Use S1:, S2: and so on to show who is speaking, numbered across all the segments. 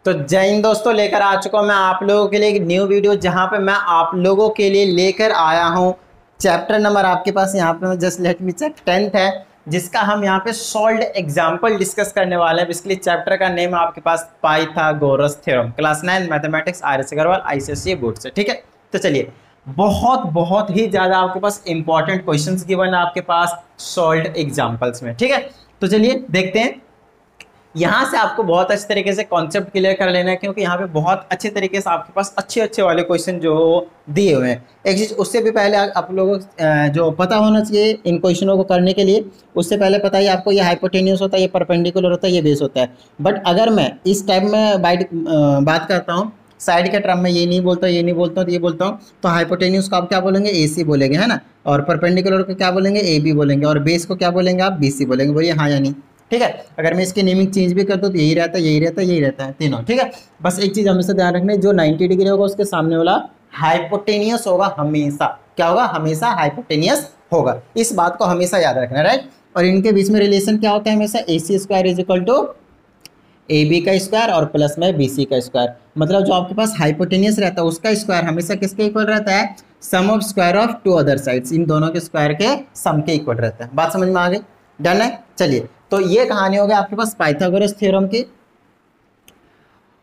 S1: तो जय हिंद दोस्तों, लेकर आ चुका हूं मैं आप लोगों के लिए एक न्यू वीडियो, जहां पे मैं आप लोगों के लिए लेकर आया हूं चैप्टर नंबर आपके पास यहाँ पे just let me check 10th है, जिसका हम यहाँ पे सॉल्व्ड एग्जांपल डिस्कस करने वाले हैं। इसके लिए चैप्टर का नेम है आपके पास Pythagoras theorem, class 9 mathematics, R S. Agarwal ICSE board से। ठीक है, तो चलिए, बहुत ही ज्यादा आपके पास इंपॉर्टेंट क्वेश्चंस गिवन है आपके पास सॉल्व्ड एग्जांपल्स में। ठीक है, तो चलिए देखते हैं। यहाँ से आपको बहुत अच्छे तरीके से कॉन्सेप्ट क्लियर कर लेना है, क्योंकि यहाँ पे बहुत अच्छे तरीके से आपके पास अच्छे वाले क्वेश्चन जो दिए हुए हैं। एक चीज़ उससे भी पहले आप लोगों को जो पता होना चाहिए इन क्वेश्चनों को करने के लिए, उससे पहले पता ही आपको ये हाइपोटेन्यूस होता है, ये परपेंडिकुलर होता है, ये बेस होता है। बट अगर मैं इस टाइप में बात करता हूँ साइड के टर्म में, ये नहीं बोलता तो ये बोलता हूँ, तो हाइपोटेन्यूस को आप क्या बोलेंगे, ए सी बोलेंगे, है ना। और परपेंडिकुलर को क्या बोलेंगे, ए बी बोलेंगे। और बेस को क्या बोलेंगे आप, बी सी बोलेंगे। बोलिए हाँ या नहीं। ठीक है, अगर मैं इसकी नेमिंग चेंज भी कर दूँ तो यही रहता है तीनों। ठीक है, बस एक चीज़ हमेशा ध्यान रखना है, जो 90 डिग्री होगा उसके सामने वाला हाइपोटेनियस होगा हमेशा। क्या होगा, हमेशा हाइपोटेनियस होगा। इस बात को हमेशा याद रखना, राइट। और इनके बीच में रिलेशन क्या होता है हमेशा, A C square is equal to A B का स्क्वायर और प्लस में बी सी का स्क्वायर। मतलब जो आपके पास हाइपोटेनियस रहता है उसका स्क्वायर हमेशा किसके इक्वल रहता है, sum of square of two other sides. इन दोनों के स्क्वायर के सम के इक्वल रहता है। बात समझ में आ गई, डन है। चलिए, तो ये कहानी हो गई आपके पास पाइथागोरस थ्योरम की,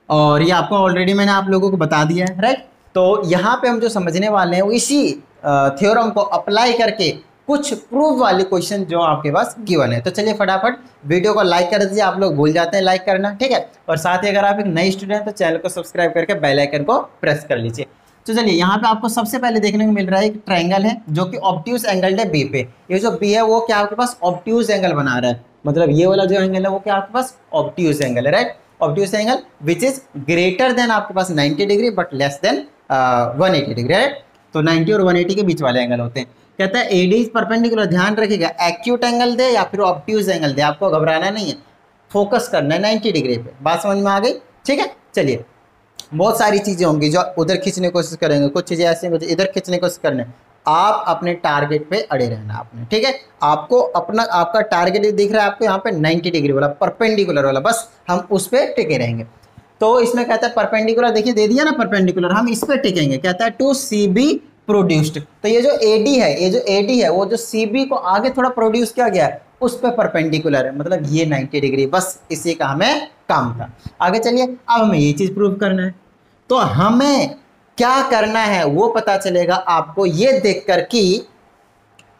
S1: और ये आपको ऑलरेडी मैंने आप लोगों को बता दिया है, राइट। तो यहाँ पे हम जो समझने वाले हैं वो इसी थ्योरम को अप्लाई करके कुछ प्रूफ वाले क्वेश्चन जो आपके पास गिवन है। तो चलिए फटाफट वीडियो को लाइक कर दीजिए, आप लोग भूल जाते हैं लाइक करना, ठीक है। और साथ ही अगर आप एक नई स्टूडेंट तो चैनल को सब्सक्राइब करके बेल आइकन को प्रेस कर लीजिए। तो चलिए, यहाँ पे आपको सबसे पहले देखने को मिल रहा है एक ट्रायंगल है जो कि ऑब्ट्यूज एंगल है बी पे। ये जो बी है वो क्या आपके पास ऑब्ट्यूज एंगल बना रहा है, मतलब ये वाला जो एंगल है वो क्या आपके पास ऑब्ट्यूज एंगल है, right. Obtuse angle which is greater than आपके पास 90 degree but less than 180 degree, right. तो 90 और 180 के बीच वाले एंगल होते हैं। कहता है एडी इज परपेंडिकुलर, ध्यान रखिएगा, एक्यूट एंगल दे या फिर ऑब्ट्यूज एंगल दे, आपको घबराना नहीं है, फोकस करना है 90 डिग्री पे। बात समझ में आ गई, ठीक है। चलिए, बहुत सारी चीजें होंगी जो उधर खींचने की कोशिश करेंगे, कुछ चीजें ऐसी कुछ इधर खींचने की कोशिश करने। आप अपने टारगेट पे अड़े रहना आपने, ठीक है। आपको अपना आपका टारगेट दिख रहा है आपको यहाँ पे 90 डिग्री वाला, परपेंडिकुलर वाला, बस हम उस पर टिके रहेंगे। तो इसमें कहता है परपेंडिकुलर, देखिए दे दिया ना परपेंडिकुलर, हम इस पे टिकेंगे। कहता है टू सी बी प्रोड्यूस्ड, तो ये जो एडी है वो जो सी बी को आगे थोड़ा प्रोड्यूस किया गया है उस पे परपेंडिकुलर है, मतलब ये 90 डिग्री, बस इसी का हमें काम था। आगे चलिए, अब हमें ये चीज प्रूव करना है। तो हमें क्या करना है वो पता चलेगा आपको ये देखकर कि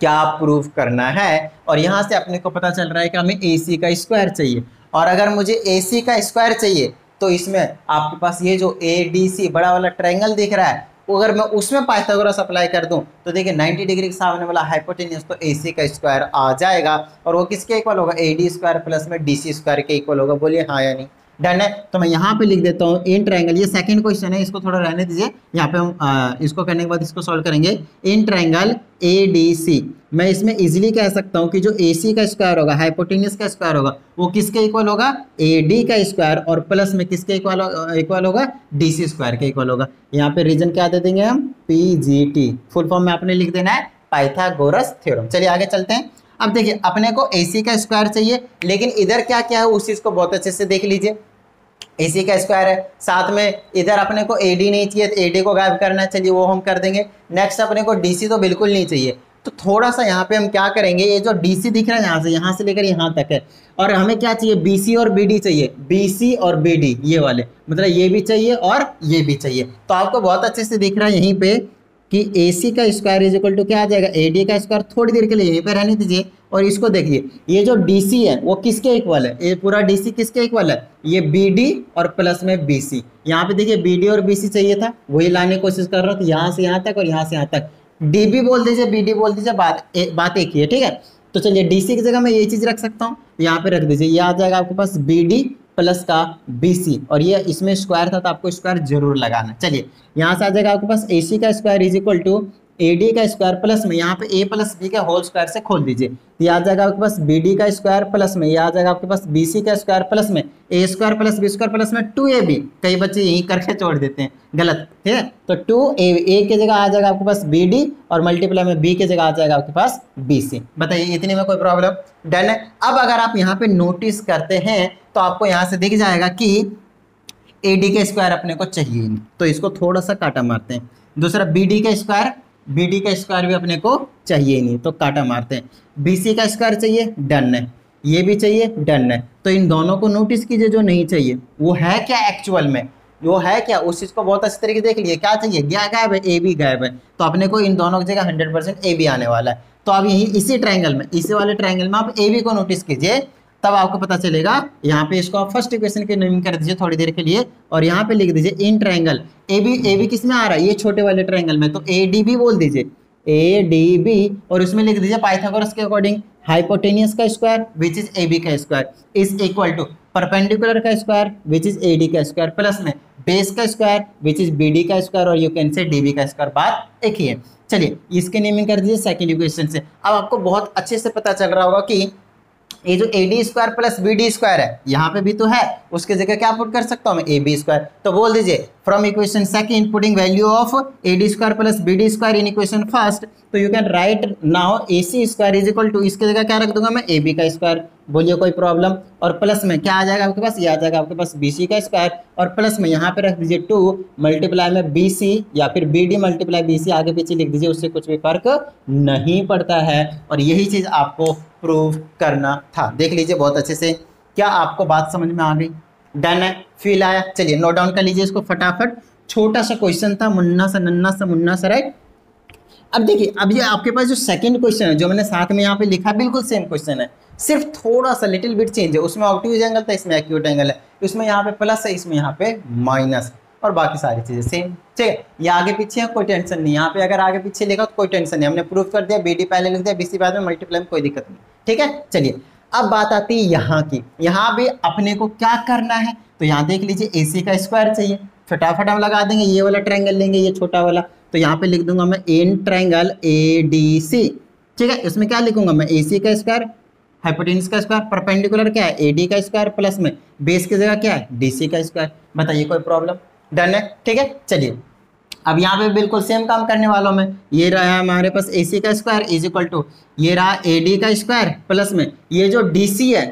S1: क्या प्रूफ करना है। और यहां से अपने को पता चल रहा है कि हमें AC का स्क्वायर चाहिए, और अगर मुझे AC का स्क्वायर चाहिए तो इसमें आपके पास ये जो ADC बड़ा वाला ट्रायंगल दिख रहा है, अगर मैं उसमें पाइथागोरस अप्लाई कर दूं तो देखिए 90 डिग्री के सामने वाला हाइपोटेन्यूस, तो AC का स्क्वायर आ जाएगा, और वो किसके इक्वल होगा, AD स्क्वायर प्लस में DC स्क्वायर के इक्वल होगा। बोलिए हाँ या नहीं, डन है। तो मैं यहाँ पे लिख देता हूँ इन ट्रायंगल, ये सेकंड क्वेश्चन है, इसको थोड़ा रहने दीजिए। यहाँ पे हम इसको करने के बाद इसको सॉल्व करेंगे। इन ट्रायंगल ADC, मैं इसमें इजीली कह सकता हूँ कि जो AC का स्क्वायर होगा, हाइपोटेन्यूस का स्क्वायर होगा, वो किसके इक्वल होगा, AD का स्क्वायर, और प्लस में किसके इक्वल होगा, DC स्क्वायर के इक्वल होगा। यहाँ पे रीजन क्या दे देंगे हम, PGT, फुल फॉर्म में आपने लिख देना है पाइथागोरस थ्योरम। चलिए आगे चलते हैं। अब देखिए, अपने को AC का स्क्वायर चाहिए, लेकिन इधर क्या क्या है उस चीज को बहुत अच्छे से देख लीजिए। AC का स्क्वायर है, साथ में इधर अपने को AD नहीं चाहिए, तो AD को गायब करना है, चलिए वो हम कर देंगे। नेक्स्ट अपने को DC तो बिल्कुल नहीं चाहिए, तो थोड़ा सा यहाँ पे हम क्या करेंगे, ये जो DC दिख रहा है यहाँ से लेकर यहाँ तक है, और हमें क्या चाहिए, BC और BD चाहिए, BC और BD ये वाले, मतलब ये भी चाहिए और ये भी चाहिए। तो आपको बहुत अच्छे से दिख रहा है यहीं पे कि AC का स्क्वायर इज इक्वल टू क्या आ जाएगा, AD का स्क्वायर। थोड़ी देर के लिए यहीं पे रहने दीजिए, और इसको देखिए, ये जो DC है वो किसके इक्वल है, ये पूरा DC किसके इक्वल है, ये BD और प्लस में BC। यहाँ पे देखिए BD और BC चाहिए था, वही लाने की कोशिश कर रहा हूँ, तो यहाँ से यहाँ तक और यहाँ से यहाँ तक, DB बोल दीजिए, BD बोल दीजिए, बात एक ही है, ठीक है। तो चलिए DC की जगह मैं ये चीज रख सकता हूँ, यहाँ पे रख दीजिए, ये आ जाएगा आपके पास BD प्लस का BC, और ये इसमें स्क्वायर था तो आपको स्क्वायर जरूर लगाना। चलिए, यहाँ से आ जाएगा आपके पास AC का square is equal to AD का स्क्वायर प्लस में यहाँ पे A प्लस B का होल स्क्वायर से खोल दीजिए, ये आ जाएगा आपके पास BD का स्क्वायर प्लस में, ये आ जाएगा आपके पास BC का स्क्वायर प्लस में A square plus B square plus में 2AB। कई बच्चे यही करके छोड़ देते हैं, गलत, ठीक है। तो 2A की जगह आ जाएगा आपके पास BD, और मल्टीप्लाई में B की जगह आ जाएगा आपके पास BC। बताइए, इतने में कोई प्रॉब्लम, डन है। अब अगर आप यहाँ पे नोटिस करते हैं तो आपको यहाँ से दिख जाएगा कि AD का स्क्वायर अपने को चाहिए ही नहीं, तो इसको थोड़ा सा काटा मारते हैं। दूसरा BD का स्क्वायर, BD का स्क्वायर भी अपने को चाहिए ही नहीं, तो काटा मारते हैं। BC का स्क्वायर चाहिए, डन है। ये भी चाहिए, डन है। तो इन दोनों को नोटिस कीजिए, जो नहीं चाहिए वो है क्या एक्चुअल में, वो है क्या, उस चीज़ को बहुत अच्छी तरीके से देख लिए। क्या चाहिए, क्या गायब है, AB गायब है। तो अपने को इन दोनों की जगह 100% AB आने वाला है। तो अब यही इसी ट्रायंगल में, इसी वाले ट्रायंगल में आप AB को नोटिस कीजिए, तब आपको पता चलेगा। यहाँ पे इसको आप फर्स्ट इक्वेशन के नेमिंग कर दीजिए थोड़ी देर के लिए, और यहाँ पे लिख दीजिए इन ट्रायंगल AB किस में आ रहा है, ये छोटे वाले ट्रायंगल में, तो ADB बोल दीजिए, ADB, और उसमें लिख दीजिए पाइथागोरस के अकॉर्डिंग हाइपोटेनियस का स्क्वायर विच इज AB का square is equal to perpendicular का स्क्वायर विच इज AD का स्क्वायर प्लस में बेस का स्क्वायर विच इज BD का स्क्वायर, और यू कैन से DB का स्क्वायर। बात एक ही है। चलिए इसके नेमिंग कर दीजिए सेकंड इक्वेशन से। अब आपको बहुत अच्छे से पता चल रहा होगा कि ये जो AD square plus BD square है, यहाँ पे भी तो है, उसके जगह क्या पुट कर सकता हूँ मैं, AB स्क्वायर। तो बोल दीजिए from equation second putting value of AD square plus BD square in equation first, तो you can write now AC square is equal to, इसकी जगह क्या रख दूंगा मैं, AB का स्क्वायर। बोलिए कोई प्रॉब्लम। और प्लस में क्या आ जाएगा आपके पास, ये आ जाएगा आपके पास BC का स्क्वायर, और प्लस में यहाँ पे रख दीजिए 2 मल्टीप्लाई में BC या फिर BD मल्टीप्लाई BC, आगे पीछे लिख दीजिए, उससे कुछ भी फर्क नहीं पड़ता है। और यही चीज़ आपको प्रूव करना था। देख लीजिए बहुत अच्छे से, क्या आपको बात समझ में आ गई, डन है, फील आया। चलिए नोट डाउन कर लीजिए इसको फटाफट। छोटा सा क्वेश्चन था, मुन्ना सा नन्ना सा मुन्ना सा, राइट। अब देखिए, अब ये आपके पास जो सेकंड क्वेश्चन है, जो मैंने साथ में यहाँ पे लिखा, बिल्कुल सेम क्वेश्चन है, सिर्फ थोड़ा सा लिटिल बिट चेंज है। उसमें ऑब्ट्यूज एंगल था, इसमें एक्यूट एंगल है। उसमें यहाँ पे प्लस है, इसमें यहाँ पे माइनस, और बाकी सारी चीजें सेम। ठीक है, ये आगे पीछे है, कोई टेंशन नहीं। यहाँ पे अगर आगे पीछे लिखा तो कोई टेंशन नहीं, हमने प्रूफ कर दिया। BD पहले लिख दिया, BC बाद में, मल्टीप्लाई में कोई दिक्कत नहीं। ठीक है, चलिए अब बात आती है यहाँ की। यहाँ भी अपने को क्या करना है, तो यहाँ देख लीजिए AC का स्क्वायर चाहिए, फटाफट हम लगा देंगे। ये वाला ट्रायंगल लेंगे, ये छोटा वाला, तो यहाँ पे लिख दूंगा मैं इन ट्रायंगल ADC। ठीक है, इसमें क्या लिखूंगा मैं, AC का स्क्वायर, हाइपोटेन्यूस का स्क्वायर, परपेंडिकुलर क्या है, AD का स्क्वायर, प्लस में बेस की जगह क्या है, DC का स्क्वायर। बताइए कोई प्रॉब्लम, डन है। ठीक है, चलिए अब यहाँ पे बिल्कुल सेम काम करने वालों में, ये रहा हमारे पास AC का स्क्वायर इज इक्वल टू, ये रहा AD का स्क्वायर, प्लस में ये जो DC है,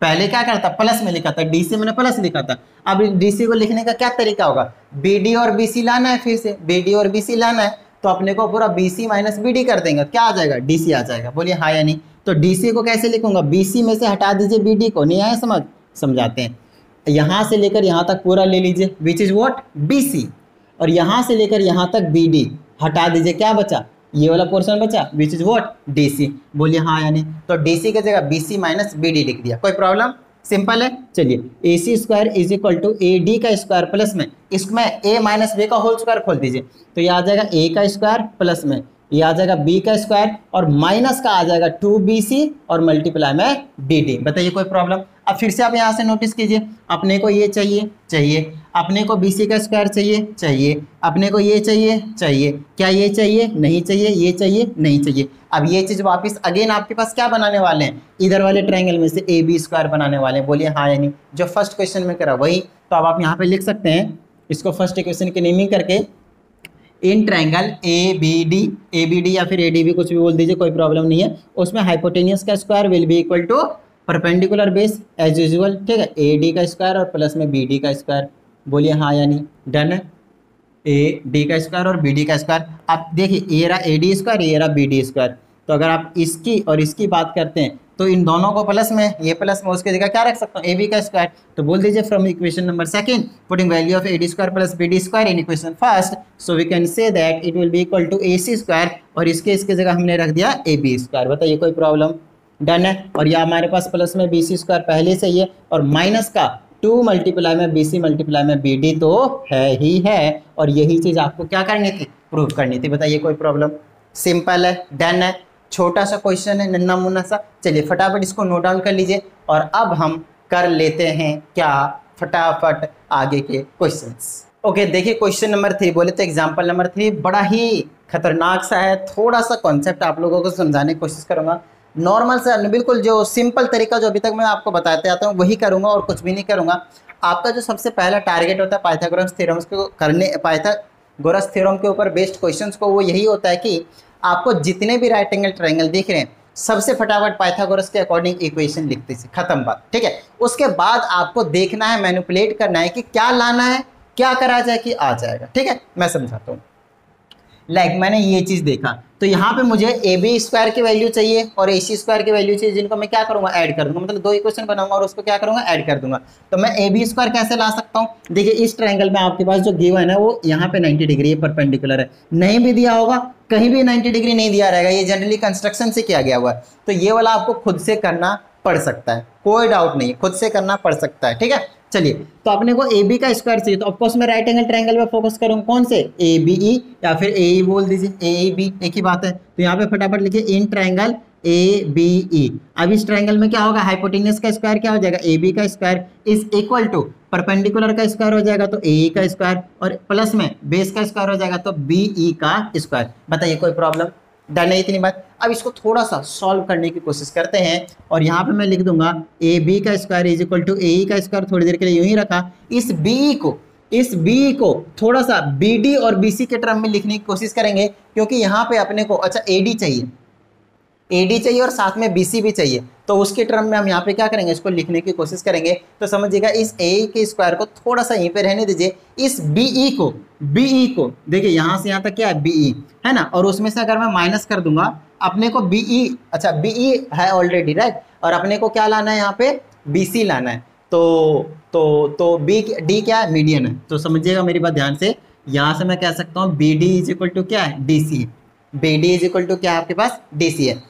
S1: पहले क्या करता, प्लस में लिखा था, DC मैंने प्लस लिखा था। अब DC को लिखने का क्या तरीका होगा, BD और BC लाना है, फिर से BD और BC लाना है, तो अपने को पूरा BC माइनस BD कर देंगे, क्या आ जाएगा, DC आ जाएगा। बोलिए हाँ या नहीं। तो DC को कैसे लिखूंगा, BC में से हटा दीजिए BD को, नहीं आया समझ, समझाते हैं। यहाँ से लेकर यहाँ तक पूरा ले लीजिए, विच इज व्हाट, BC, और यहाँ से लेकर यहाँ तक BD, हटा दीजिए, क्या बचा, ये वाला पोर्शन बचा, विच इज व्हाट, DC। बोलिए हाँ या नहीं। तो DC की जगह BC माइनस BD लिख दिया, कोई प्रॉब्लम, सिंपल है। चलिए AC square is equal to AD का स्क्वायर, प्लस में इसमें A माइनस B का होल स्क्वायर खोल दीजिए, तो ये आ जाएगा A का स्क्वायर, प्लस में ये आ जाएगा B का स्क्वायर, और माइनस का आ जाएगा 2BC, और मल्टीप्लाई में BD। बताइए कोई प्रॉब्लम। अब फिर से आप यहाँ से नोटिस कीजिए, अपने को ये चाहिए, अपने को BC का स्क्वायर चाहिए, अपने को ये चाहिए, क्या ये चाहिए, नहीं चाहिए, ये चाहिए, नहीं चाहिए। अब ये चीज़ वापस अगेन आपके पास क्या बनाने वाले हैं, इधर वाले ट्रायंगल में से AB स्क्वायर बनाने वाले हैं। बोलिए हाँ या नहीं, जो फर्स्ट क्वेश्चन में करा वही। तो अब आप यहाँ पे लिख सकते हैं इसको फर्स्ट इक्वेशन की नेमिंग करके, इन ट्रायंगल ABD या फिर ADB कुछ भी बोल दीजिए, कोई प्रॉब्लम नहीं है। उसमें हाइपोटेनियस का square will be equal to perpendicular base as usual. ठीक है, AD का स्क्वायर और प्लस में BD का स्क्वायर। बोलिए हाँ या नहीं, डन है। AD का स्क्वायर और BD का स्क्वायर। आप देखिए, ये रहा AD स्क्वायर, ये रहा BD स्क्वायर। तो अगर आप इसकी और इसकी बात करते हैं, तो इन दोनों को प्लस में, ये प्लस में, उसकी जगह क्या रख सकता हूँ, AB का स्क्वायर। तो बोल दीजिए from equation number second putting value of AD square plus BD square in equation first, so we can say that it will be equal to AC square, और इसके जगह हमने रख दिया AB स्क्वायर। बताइए कोई प्रॉब्लम, डन है। और यह हमारे पास प्लस में BC स्क्वायर पहले से ही है, और माइनस का 2 मल्टीप्लाई में BC मल्टीप्लाई में BD तो है ही है, और यही चीज़ आपको क्या करनी थी, प्रूव करनी थी। बताइए कोई प्रॉब्लम, सिंपल है, डन है। छोटा सा क्वेश्चन है, नन्ना मुन्ना सा। चलिए फटाफट इसको नोट डाउन कर लीजिए, और अब हम कर लेते हैं क्या, फटाफट आगे के क्वेश्चंस। ओके, देखिए क्वेश्चन नंबर 3, बोले तो एग्जाम्पल नंबर 3 बड़ा ही खतरनाक सा है। थोड़ा सा कॉन्सेप्ट आप लोगों को समझाने की कोशिश करूंगा, नॉर्मल सा, बिल्कुल जो सिंपल तरीका जो अभी तक मैं आपको बताते आता हूँ वही करूँगा, और कुछ भी नहीं करूँगा। आपका जो सबसे पहला टारगेट होता है पाइथागोरस थ्योरम्स को करने, पाइथागोरस थ्योरम के ऊपर बेस्ड क्वेश्चंस को, वो यही होता है कि आपको जितने भी राइट एंगल ट्रायंगल दिख रहे हैं सबसे फटाफट पाइथागोरस के अकॉर्डिंग इक्वेशन लिखते थे, खत्म बात, ठीक है। उसके बाद आपको देखना है, मैनिपुलेट करना है कि क्या लाना है, क्या करा जाए कि आ जाएगा, ठीक है। मैं समझाता हूँ। मैंने ये चीज देखा, तो यहाँ पे मुझे ए बी स्क्वायर की वैल्यू चाहिए और ए सी स्क्वायर की वैल्यू चाहिए, जिनको मैं क्या करूंगा, ऐड कर दूंगा, मतलब दो इक्वेशन बनाऊंगा और उसको क्या करूंगा, ऐड कर दूंगा। तो मैं ए बी स्क्वायर कैसे ला सकता हूँ, देखिए इस ट्रायंगल में आपके पास जो गिवन है वो यहाँ पे 90 डिग्री है, परपेंडिकुलर है, नहीं भी दिया होगा, कहीं भी 90 डिग्री नहीं दिया रहेगा, ये जनरली कंस्ट्रक्शन से किया गया हुआ है। तो ये वाला आपको खुद से करना पड़ सकता है, कोई डाउट नहीं, खुद से करना पड़ सकता है, ठीक है। चलिए, तो अपने को ए बी का स्क्वायर चाहिए, तो ऑफकोर्स मैं राइट एंगल ट्रायंगल पे फोकस करूंगा, कौन से, ए बी ई या फिर ए ई बोल दीजिए, ए बी एक ही बात है। तो यहाँ पे फटाफट लिखिए इन ट्रायंगल ए बी ई। अब इस ट्रायंगल में क्या होगा, हाइपोटेन्यूस का स्क्वायर क्या हो जाएगा, ए बी का square is equal to perpendicular का स्क्वायर हो जाएगा तो ए का स्क्वायर, और प्लस में बेस का स्क्वायर हो जाएगा तो बी ई का स्क्वायर। बताइए कोई प्रॉब्लम, डन है इतनी बात। अब इसको थोड़ा सा सॉल्व करने की कोशिश करते हैं, और यहाँ पे मैं लिख दूंगा ए बी का स्क्वायर इज इक्वल टू ए ई का स्क्वायर, थोड़ी देर के लिए यूं ही रखा। इस बी को थोड़ा सा बी डी और बी सी के टर्म में लिखने की कोशिश करेंगे, क्योंकि यहाँ पे अपने को अच्छा ए डी चाहिए और साथ में BC भी चाहिए, तो उसके टर्म में हम यहाँ पे क्या करेंगे, इसको लिखने की कोशिश करेंगे। तो समझिएगा इस A के स्क्वायर को थोड़ा सा यहीं पे रहने दीजिए, इस BE को देखिए यहाँ से यहाँ तक क्या है BE है ना, और उसमें से अगर मैं माइनस कर दूंगा अपने को BE है ऑलरेडी, राइट, और अपने को क्या लाना है यहाँ पे BC लाना है। तो D क्या है, मीडियन है। तो समझिएगा मेरी बात ध्यान से, यहाँ से मैं कह सकता हूँ BD इज इक्वल टू क्या है, DC। BD is equal to क्या है आपके पास, DC है।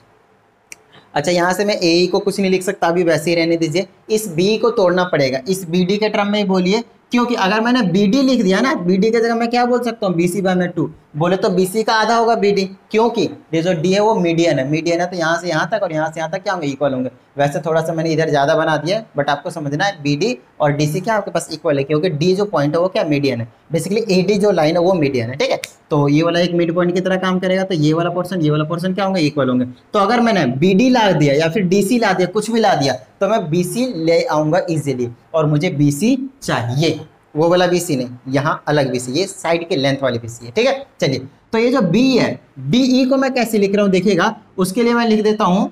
S1: अच्छा, यहाँ से मैं ए को कुछ नहीं लिख सकता, अभी वैसे ही रहने दीजिए, इस बी को तोड़ना पड़ेगा, इस बी डी के टर्म में ही बोलिए, क्योंकि अगर मैंने बी डी लिख दिया ना, बी डी की जगह मैं क्या बोल सकता हूँ, BC/2 बोले तो BC का आधा होगा BD, क्योंकि ये जो D है वो मीडियन है, तो यहाँ से यहाँ तक और यहाँ से यहाँ तक क्या होंगे, इक्वल होंगे। वैसे थोड़ा सा मैंने इधर ज़्यादा बना दिया, बट आपको समझना है BD और DC क्या आपके पास इक्वल है, क्योंकि D जो पॉइंट है वो क्या मीडियन है, बेसिकली AD जो लाइन है वो मीडियन है, ठीक है। तो ये वाला एक मिड पॉइंट की तरह काम करेगा, तो ये वाला पोर्शन क्या होंगे, इक्वल होंगे। तो अगर मैंने BD ला दिया या फिर DC ला दिया, कुछ भी ला दिया, तो मैं BC ले आऊँगा इजीली, और मुझे BC चाहिए, वो वाला BC नहीं, यहाँ अलग BC, ये साइड के लेंथ वाली BC है, ठीक है। चलिए, तो ये जो B है, DE को मैं कैसे लिख रहा हूँ देखिएगा, उसके लिए मैं लिख देता हूँ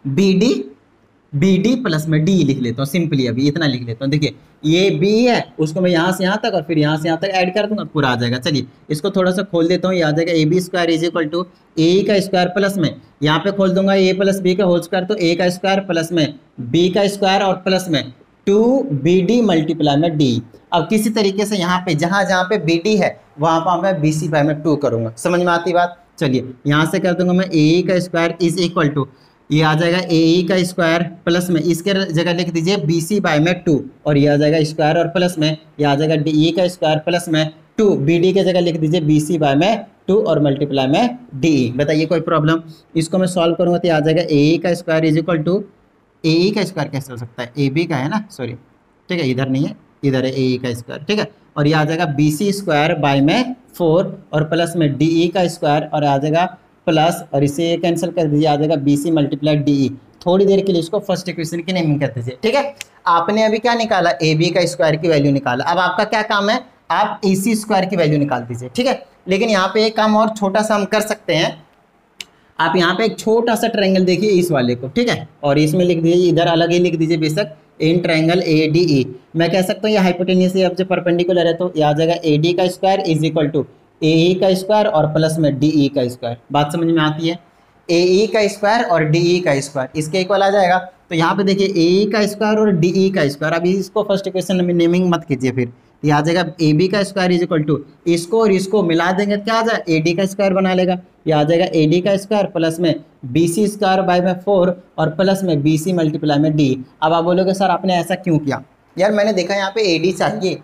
S1: BD प्लस में D लिख लेता हूँ, सिंपली अभी इतना लिख लेता हूँ। देखिए ये B है, उसको मैं यहाँ से यहाँ तक और फिर यहाँ से यहाँ तक ऐड कर दूंगा, पूरा आ जाएगा। चलिए इसको थोड़ा सा खोल देता हूँ, ये आ जाएगा AB square is equal to A का स्क्वायर प्लस में, यहाँ पे खोल दूंगा A प्लस B का होल स्क्वायर, तो A का स्क्वायर प्लस में B का स्क्वायर और प्लस में 2BD मल्टीप्लाई में D। अब किसी तरीके से यहाँ पे जहाँ पे BD है वहाँ पर मैं BC/2 करूँगा, समझ में आती बात। चलिए यहाँ से कर दूंगा मैं AE का स्क्वायर इज इक्वल टू, ये आ जाएगा AE का स्क्वायर प्लस में, इसके जगह लिख दीजिए BC/2, और ये आ जाएगा स्क्वायर और प्लस में, ये आ जाएगा DE का स्क्वायर प्लस में 2BD के जगह लिख दीजिए BC/2 और मल्टीप्लाई में DE। बताइए कोई प्रॉब्लम, इसको मैं सॉल्व करूँगा तो ये आ जाएगा AE का square is equal to, AE का स्क्वायर कैसे हो सकता है, AB का है ना, सॉरी, ठीक है, इधर नहीं है, इधर है AE का स्क्वायर, ठीक है, और ये आ जाएगा BC/4 और प्लस में DE का स्क्वायर, और आ जाएगा प्लस, और इसे कैंसिल कर दीजिए, आ जाएगा BC मल्टीप्लाई DE। थोड़ी देर के लिए इसको फर्स्ट इक्वेशन की नेमिंग कर दीजिए, ठीक है। आपने अभी क्या निकाला, AB का स्क्वायर की वैल्यू निकाला, अब आपका क्या काम है, आप AC स्क्वायर की वैल्यू निकाल दीजिए, ठीक है। लेकिन यहाँ पे एक काम और छोटा सा हम कर सकते हैं, आप यहाँ पे एक छोटा सा ट्रायंगल देखिए इस वाले को, ठीक है, और इसमें लिख दीजिए, इधर अलग ही लिख दीजिए बेशक, इन ट्रायंगल ADE। मैं कह सकता हूँ ये हाइपोटेन्यूस अब जो परपेंडिकुलर है, तो ये आ जाएगा AD का square is equal to AE का स्क्वायर और प्लस में DE का स्क्वायर। बात समझ में आती है, AE का स्क्वायर और DE का स्क्वायर इसके इक्वल आ जाएगा। तो यहाँ पे देखिए AE का स्क्वायर और DE का स्क्वायर, अभी इसको फर्स्ट इक्वेशन में नेमिंग मत कीजिए, फिर ये आ जाएगा AB का स्क्वायर इज इक्वल टू, इसको और इसको मिला देंगे क्या आ जाएगा, AD का स्क्वायर बना लेगा, ये आ जाएगा AD का स्क्वायर प्लस में BC/4 और प्लस में BC मल्टीप्लाई में D। अब आप बोलोगे सर आपने ऐसा क्यों किया, यार मैंने देखा यहाँ पे AD चाहिए,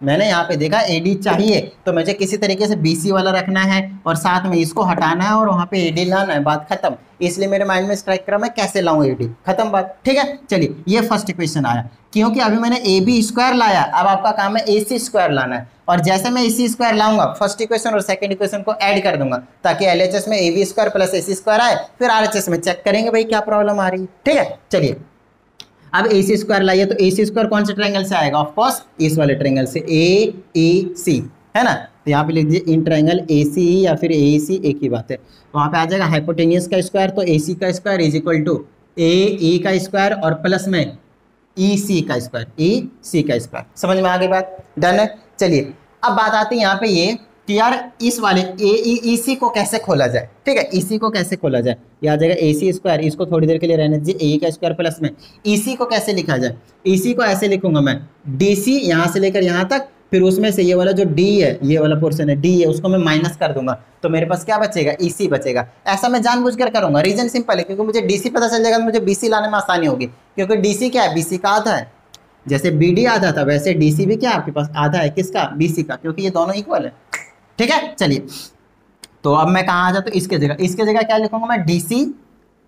S1: मैंने यहाँ पे देखा AD चाहिए, तो मुझे किसी तरीके से BC वाला रखना है और साथ में इसको हटाना है और वहाँ पे AD लाना है, बात खत्म। इसलिए मेरे माइंड में स्ट्राइक करा मैं कैसे लाऊं AD, खत्म बात, ठीक है। चलिए ये फर्स्ट इक्वेशन आया, क्योंकि अभी मैंने AB स्क्वायर लाया, अब आपका काम है AC स्क्वायर लाना है, और जैसे मैं AC स्क्वायर लाऊंगा फर्स्ट इक्वेशन और सेकंड इक्वेशन को ऐड कर दूंगा, ताकि LHS में AB square plus AC square आए, फिर RHS में चेक करेंगे भाई क्या प्रॉब्लम आ रही है, ठीक है। चलिए अब AC स्क्वायर लाइए, तो AC स्क्वायर कौन से ट्रायंगल से आएगा, ऑफ कोर्स इस वाले ट्रायंगल से AEC, है ना। तो यहाँ पे लिख दीजिए इन ट्राइंगल ACE या फिर AEC एक ही बात है। वहाँ पे आ जाएगा हाइपोटेनियस का स्क्वायर, तो AC का square is equal to AE का स्क्वायर और प्लस में EC का स्क्वायर, EC का स्क्वायर। समझ में आ गई बात, डन है। चलिए अब बात आती है यहाँ पे ये कि यार इस वाले EC को कैसे खोला जाए, ठीक है। EC को कैसे खोला जाए, ये आ जाएगा AC स्क्वायर, इसको थोड़ी देर के लिए रहने दीजिए, AE का स्क्वायर प्लस में EC को कैसे लिखा जाए। EC को ऐसे लिखूंगा मैं, DC यहाँ से लेकर यहाँ तक, फिर उसमें से ये वाला जो D है, ये वाला पोर्शन है D है, उसको मैं माइनस कर दूंगा, तो मेरे पास क्या बचेगा, EC बचेगा। ऐसा मैं जानबूझकर करूंगा, रीजन सिंपल है, क्योंकि मुझे DC पता चल जाएगा तो मुझे BC लाने में आसानी होगी, क्योंकि DC क्या है, BC का आधा है। जैसे BD आधा था वैसे DC भी क्या आपके पास आधा है, किसका, BC का, क्योंकि ये दोनों इक्वल है, ठीक है। चलिए तो अब मैं कहाँ आ जाता हूँ, इसके जगह क्या लिखूंगा मैं,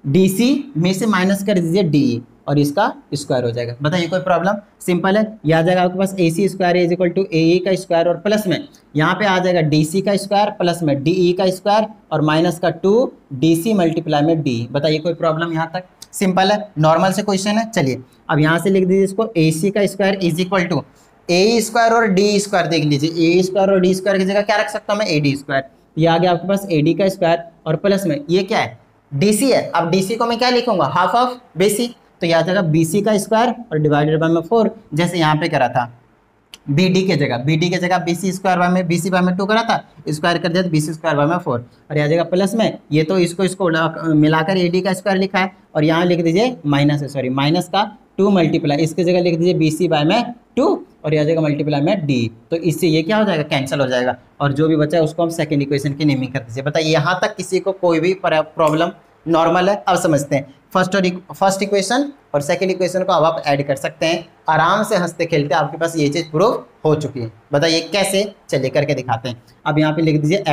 S1: DC में से माइनस कर दीजिए DE और इसका स्क्वायर हो जाएगा। बताइए कोई प्रॉब्लम, सिंपल है। ये आ जाएगा आपके पास AC square is equal to AE का स्क्वायर और प्लस में यहाँ पे आ जाएगा DC का स्क्वायर प्लस में DE का स्क्वायर और माइनस का 2 DC मल्टीप्लाई में DE। बताइए कोई प्रॉब्लम, यहाँ तक सिंपल है, नॉर्मल से क्वेश्चन है। चलिए अब यहाँ से लिख दीजिए इसको, AC का square is equal to AE square और DE स्क्वायर। देख लीजिए AE स्क्वायर और D स्क्वायर की जगह क्या रख सकता हूँ मैं, AD स्क्वायर। ये आ गया आपके पास AD का स्क्वायर और प्लस में ये क्या है, DC है। अब DC को मैं क्या लिखूंगा, हाफ ऑफ BC, तो ये आ जाएगा BC का स्क्वायर और डिवाइडेड बाय में 4, जैसे यहाँ पे करा था BD के जगह BC स्क्वायर बाय में BC बाय में 2 करा था, स्क्वायर कर दिया तो BC स्क्वायर बाय में 4 और आ जाएगा प्लस में ये तो इसको मिलाकर AD का स्क्वायर लिखा है और यहाँ लिख दीजिए माइनस का 2 मल्टीप्लाई, इसके जगह लिख दीजिए BC बाय में 2 और ये आ जाएगा मल्टीप्लाई में D। तो इससे ये क्या हो जाएगा, कैंसिल हो जाएगा और जो भी बचा है उसको हम सेकेंड इक्वेशन की नेमिंग कर दीजिए। बताइए यहाँ तक किसी को कोई भी प्रॉब्लम, नॉर्मल है। अब समझते हैं फर्स्ट इक्वेशन और सेकंड इक्वेशन को अब आप ऐड कर सकते हैं आराम से, हंसते खेलते आपके पास ये चीज़ प्रूव हो चुकी है। बताइए कैसे, चलिए करके दिखाते हैं। अब यहाँ पे लिख दीजिए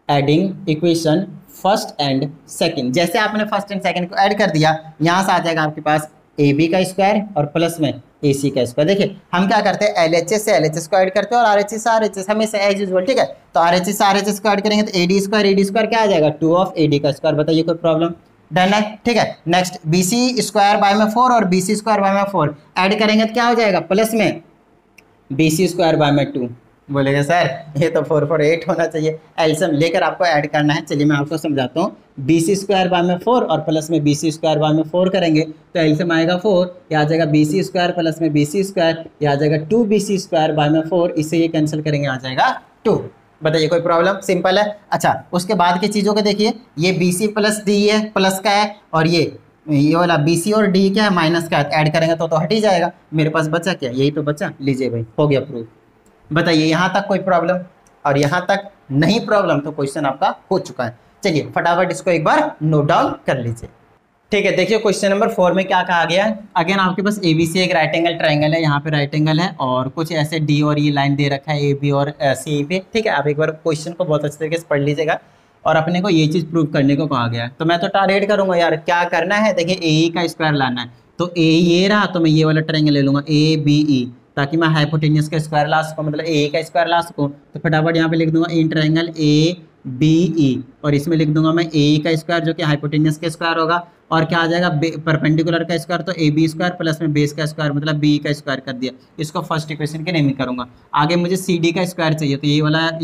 S1: adding equation first and second. जैसे आपने फर्स्ट एंड सेकंड को ऐड कर दिया, यहाँ से आ जाएगा आपके पास AB का स्क्वायर और प्लस में AC का स्क्वायर। देखिए हम क्या करते हैं, LHS से LHS को ऐड करते हैं और RHS से RHS, हमेशा एज यूजुअल, ठीक है। तो RHS से RHS को ऐड करेंगे तो AD स्क्वायर क्या आ जाएगा, 2 ऑफ AD का स्क्वायर। बताइए कोई प्रॉब्लम, डन है, ठीक है। नेक्स्ट BC स्क्वायर बाय में 4 और BC स्क्वायर बाय में 4 ऐड करेंगे तो क्या हो जाएगा, प्लस में BC स्क्वायर बाय में 2। बोलेगा सर ये तो 4 4 8 होना चाहिए, एल्सियम लेकर आपको ऐड करना है। चलिए मैं आपको समझाता हूँ। BC स्क्वायर बाय में 4 और प्लस में BC स्क्वायर बाय में 4 करेंगे तो एल्सियम आएगा 4, ये आ जाएगा BC स्क्वायर प्लस में BC स्क्वायर, ये आ जाएगा 2BC स्क्वायर बाय में 4, इससे ये कैंसिल करेंगे, आ जाएगा 2। बताइए कोई प्रॉब्लम, सिंपल है। अच्छा उसके बाद की चीज़ों को देखिए, ये BC प्लस D है, प्लस का है, और ये वाला BC और D क्या है, माइनस का है, ऐड करेंगे तो हट ही जाएगा। मेरे पास बचा क्या, यही तो बचा, लीजिए भाई हो गया प्रूफ। बताइए यहाँ तक कोई प्रॉब्लम, और यहाँ तक नहीं प्रॉब्लम तो क्वेश्चन आपका हो चुका है। चलिए फटाफट इसको एक बार नोट डाउन कर लीजिए, ठीक है। देखिए क्वेश्चन नंबर 4 में क्या कहा गया है। अगेन आपके पास ABC एक राइट एंगल ट्राइंगल है, यहाँ पे राइट एंगल है और कुछ ऐसे D और E लाइन दे रखा है AB और C पे, ठीक है। आप एक बार क्वेश्चन को बहुत अच्छे तरीके से पढ़ लीजिएगा और अपने को ये चीज़ प्रूव करने को कहा गया है। तो मैं तो टारगेट करूँगा यार, क्या करना है, देखिए AE का स्क्वायर लाना है, तो AE ये रहा, तो मैं ये वाला ट्राइंगल ले लूँगा ABE, ताकि मैं हाइपोटेनियस का स्क्वायर ला सकूँ, मतलब AE का स्क्वायर ला सकूँ। तो फटाफट यहाँ पे लिख दूंगा इन ट्राइंगल ABE और इसमें लिख दूंगा मैं AE का स्क्वायर जो कि हाइपोटेनियस का स्क्वायर होगा, और क्या आ जाएगा परपेंडिकुलर का स्क्वायर, तो AB स्क्वायर प्लस में बेस का स्क्वायर मतलब BE का स्क्वायर कर दिया। इसको फर्स्ट इक्वेशन के नेमिंग करूँगा। आगे मुझे CD का स्क्वायर चाहिए, तो ये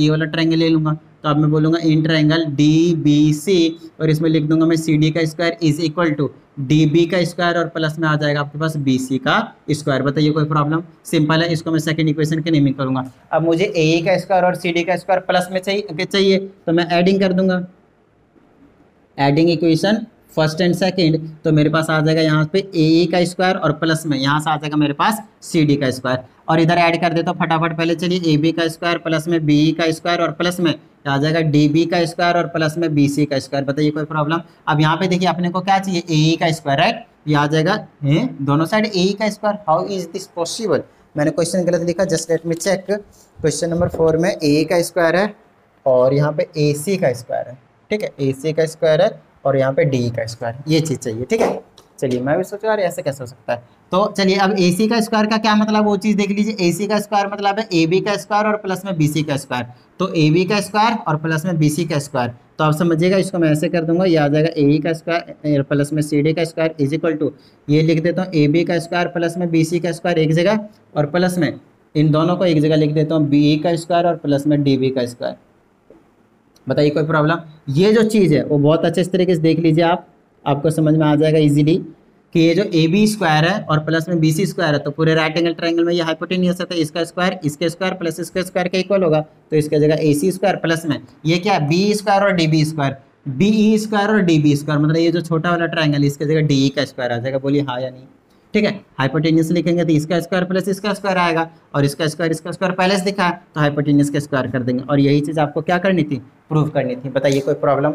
S1: वाला ट्राइंगल ले लूँगा। तो अब मैं बोलूँगा इन ट्राइंगल DBC और इसमें लिख दूंगा मैं CD का square is equal to DB का स्क्वायर और प्लस में आ जाएगा आपके पास BC का स्क्वायर। बताइए कोई प्रॉब्लम, सिंपल है। इसको मैं सेकंड इक्वेशन के नेमिंग करूँगा। अब मुझे AE का स्क्वायर और CD का स्क्वायर प्लस में चाहिए तो मैं एडिंग कर दूंगा, adding equation first and second, तो मेरे पास आ जाएगा यहाँ पे AE का स्क्वायर और प्लस में यहाँ से आ जाएगा मेरे पास CD का स्क्वायर, और इधर ऐड कर देता हूँ फटाफट। पहले चलिए AB का स्क्वायर प्लस में BE का स्क्वायर और प्लस में आ जाएगा DB का स्क्वायर और प्लस में BC का स्क्वायर। बताइए कोई प्रॉब्लम। अब यहाँ पे देखिए अपने को क्या चाहिए, AE का स्क्वायर, राइट। ये आ जाएगा दोनों साइड AE का square. How is this possible, मैंने क्वेश्चन गलत लिखा, just let me check. Question number 4 में AE का स्क्वायर है और यहाँ पे AC का स्क्वायर है, ठीक है, AC का स्क्वायर है और यहाँ पे DE का स्क्वायर, ये चीज़ चाहिए, ठीक है। चलिए मैं भी सोचा यार ऐसे कैसे हो सकता है। तो चलिए अब AC का स्क्वायर का क्या मतलब, वो चीज़ देख लीजिए। AC का स्क्वायर मतलब है AB का स्क्वायर और प्लस में BC का स्क्वायर, तो AB का स्क्वायर और प्लस में BC का स्क्वायर। तो आप समझिएगा, इसको मैं ऐसे कर दूंगा, ये आ जाएगा AE का स्क्वायर प्लस में CD का स्क्वायर इज इक्वल टू, ये लिख देता हूँ AB का स्क्वायर प्लस में BC का स्क्वायर एक जगह और प्लस में इन दोनों को एक जगह लिख देता हूँ, बी का स्क्वायर और प्लस में डी बी का स्क्वायर। बताइए कोई प्रॉब्लम? ये जो चीज़ है वो बहुत अच्छे तरीके से देख लीजिए आप, आपको समझ में आ जाएगा इजीली कि ये जो ए बी स्क्वायर है और प्लस में बी सी स्क्वायर है, तो पूरे राइट एंगल ट्रायंगल में ये हाइपोटेन्यूस है, तो इसका स्क्वायर इसके स्क्वायर प्लस इसके स्क्वायर के इक्वल होगा, तो इसके जगह ए सी स्क्वायर प्लस में ये क्या है, बी स्क्वायर और D B square, D E square और डी बी स्क्वायर, मतलब ये जो छोटा वाला ट्रायंगल इसके जगह डी ई का स्क्वायर आ जाएगा। बोलिए हाँ या नहीं? ठीक है, हाइपोटेन्यूस लिखेंगे तो इसका स्क्वायर प्लस इसका स्क्वायर आएगा, और इसका स्क्वायर पहले से दिखा है तो हाइपोटेन्यूस का स्क्वायर कर देंगे, और यही चीज़ आपको क्या करनी थी, प्रूव करनी थी। बताइए कोई प्रॉब्लम?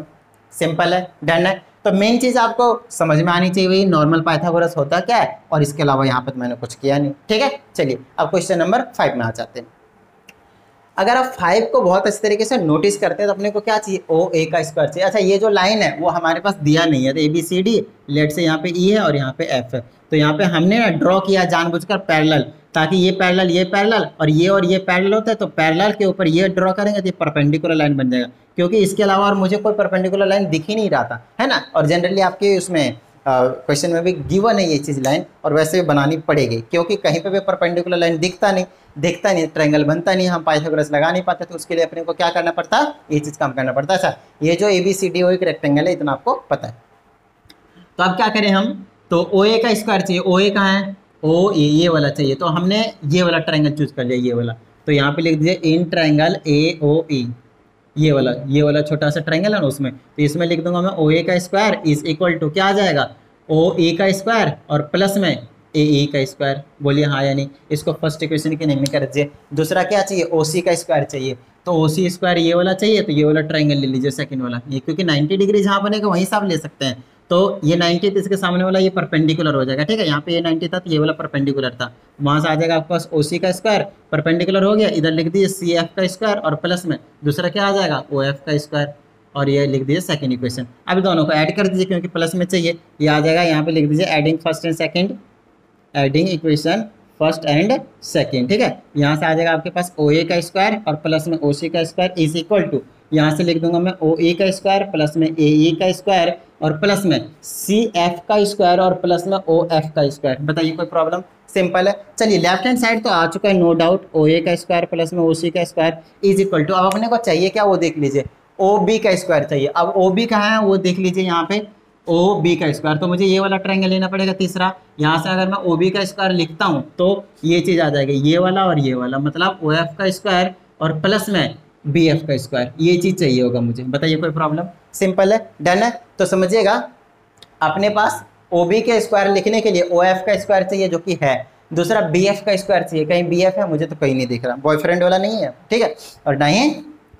S1: सिंपल है, डन है। तो मेन चीज़ आपको समझ में आनी चाहिए वही नॉर्मल पाइथागोरस होता क्या है, और इसके अलावा यहाँ पर मैंने कुछ किया नहीं। ठीक है, चलिए अब क्वेश्चन नंबर 5 में आ जाते हैं। अगर आप 5 को बहुत अच्छे तरीके से नोटिस करते हैं तो अपने को क्या चाहिए, ओ ए का स्क्वायर चाहिए। अच्छा, ये जो लाइन है वो हमारे पास दिया नहीं है, तो A B C D, let say यहाँ पे ई है और यहाँ पे एफ है, तो यहाँ पे हमने ना ड्रॉ किया जानबूझकर पैरेलल, ताकि ये पैरेलल और ये पैरेलल होता है, तो पैरेलल के ऊपर ये ड्रॉ करेंगे तो ये परपेंडिकुलर लाइन बन जाएगा, क्योंकि इसके अलावा और मुझे कोई परपेंडिकुलर लाइन दिख ही नहीं रहा था, है ना। और जनरली आपके उसमें क्वेश्चन में भी गिवन है ये चीज़ लाइन, और वैसे भी बनानी पड़ेगी, क्योंकि कहीं पे भी परपेंडिकुलर लाइन दिखता नहीं, ट्रायंगल बनता नहीं, हम पाइथागोरस लगा नहीं पाते, तो उसके लिए अपने को क्या करना पड़ता है, ये चीज़ काम करना पड़ता है। अच्छा, ये जो ए बी सी डी ओ एक रेक्टेंगल है, इतना आपको पता है। तो अब क्या करें हम, तो ओ ए का स्क्वायर चाहिए, ओ ए कहाँ है, ओ ए, ये वाला चाहिए, तो हमने ये वाला ट्रायंगल चूज कर लिया, ये वाला, तो यहाँ पे लिख दीजिए इन ट्रायंगल ए ओ ई, ये वाला छोटा सा ट्रायंगल है ना, उसमें, तो इसमें लिख दूंगा मैं ओ ए का स्क्वायर इज इक्वल टू क्या आ जाएगा, ओ ए का स्क्वायर और प्लस में ए ई का स्क्वायर। बोलिए हाँ या नहीं? इसको फर्स्ट इक्वेशन के नेम में कर दीजिए। दूसरा क्या चाहिए, ओ सी का स्क्वायर चाहिए, तो ओ सी स्क्वायर ये वाला चाहिए, तो ये वाला ट्रायंगल ले लीजिए सेकंड वाला, ये क्योंकि 90 डिग्री जहाँ बनेगा वहीं से आप ले सकते हैं, तो ये 90 इसके सामने वाला ये परपेंडिकुलर हो जाएगा। ठीक है, यहाँ पे ये 90 था तो ये वाला परपेंडिकुलर था, वहाँ से आ जाएगा आपके पास ओ सी का स्क्वायर परपेंडिकुलर हो गया, इधर लिख दीजिए सी एफ का स्क्वायर और प्लस में दूसरा क्या आ जाएगा, ओ एफ का स्क्वायर, और ये लिख दीजिए सेकंड इक्वेशन। अब दोनों को ऐड कर दीजिए क्योंकि प्लस में चाहिए, ये आ जाएगा, यहाँ पे लिख दीजिए adding first and second, adding equation first and second. ठीक है, यहाँ से आ जाएगा आपके पास ओ ए का स्क्वायर और प्लस में ओ सी का स्क्वायर इज इक्वल टू, यहाँ से लिख दूंगा मैं ओ ए का स्क्वायर प्लस में ए ई का स्क्वायर और प्लस में सी एफ का स्क्वायर और प्लस में ओ एफ का स्क्वायर। बताइए कोई प्रॉब्लम? सिंपल है। चलिए लेफ्ट हैंड साइड तो आ चुका है नो डाउट, ओ ए का स्क्वायर प्लस में ओ सी का स्क्वायर इज इक्वल टू, अब अपने को चाहिए क्या वो देख लीजिए, ओ बी का स्क्वायर चाहिए। अब ओ बी कहाँ है वो देख लीजिए, यहाँ पे ओ बी का स्क्वायर, तो मुझे ये वाला ट्रायंगल लेना पड़ेगा तीसरा, यहाँ से अगर मैं ओ बी का स्क्वायर लिखता हूँ तो ये चीज़ आ जाएगी, ये वाला और ये वाला, मतलब ओ एफ का स्क्वायर और प्लस में बी एफ का स्क्वायर, ये चीज़ चाहिए होगा मुझे। बताइए कोई प्रॉब्लम? सिंपल है, डन है। तो समझिएगा अपने पास ओ बी के स्क्वायर लिखने के लिए ओ एफ का स्क्वायर चाहिए जो कि है, दूसरा बी एफ का स्क्वायर चाहिए, कहीं बी एफ है मुझे तो कहीं नहीं दिख रहा, बॉयफ्रेंड वाला नहीं है, ठीक है, और ना ही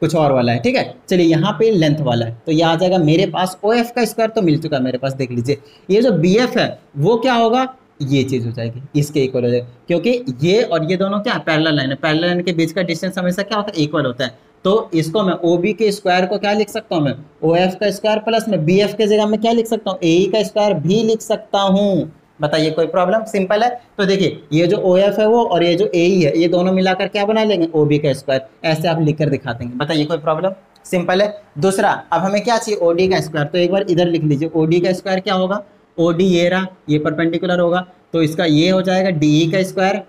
S1: कुछ और वाला है। ठीक है, चलिए यहाँ पे लेंथ वाला है, तो ये आ जाएगा मेरे पास ओ एफ का स्क्वायर तो मिल चुका है मेरे पास, देख लीजिए ये जो बी एफ है वो क्या होगा, ये चीज़ हो जाएगी, इसके इक्वल हो जाएगा, क्योंकि ये और ये दोनों क्या पैरेलल लाइन है, पैरेलल लाइन के बीच का डिस्टेंस हमेशा क्या होता है, इक्वल होता है, तो इसको मैं ओ बी के स्क्वायर को क्या लिख सकता हूँ मैं, ओ एफ का स्क्वायर प्लस में बी एफ के जगह मैं क्या लिख सकता हूँ, ए ई का स्क्वायर भी लिख सकता हूँ। बताइए कोई प्रॉब्लम? सिंपल है। तो देखिए ये जो ओ एफ है वो और ये जो ए ई है, ये दोनों मिलाकर क्या बना लेंगे, ओ बी का स्क्वायर, ऐसे आप लिख कर दिखा देंगे। बताइए कोई प्रॉब्लम? सिंपल है। दूसरा अब हमें क्या चाहिए, ओ डी का स्क्वायर, तो एक बार इधर लिख लीजिए, ओ डी का स्क्वायर क्या होगा, ओ डी ये रहा, ये परपेंडिकुलर होगा, तो इसका ये हो जाएगा डी ई का स्क्वायर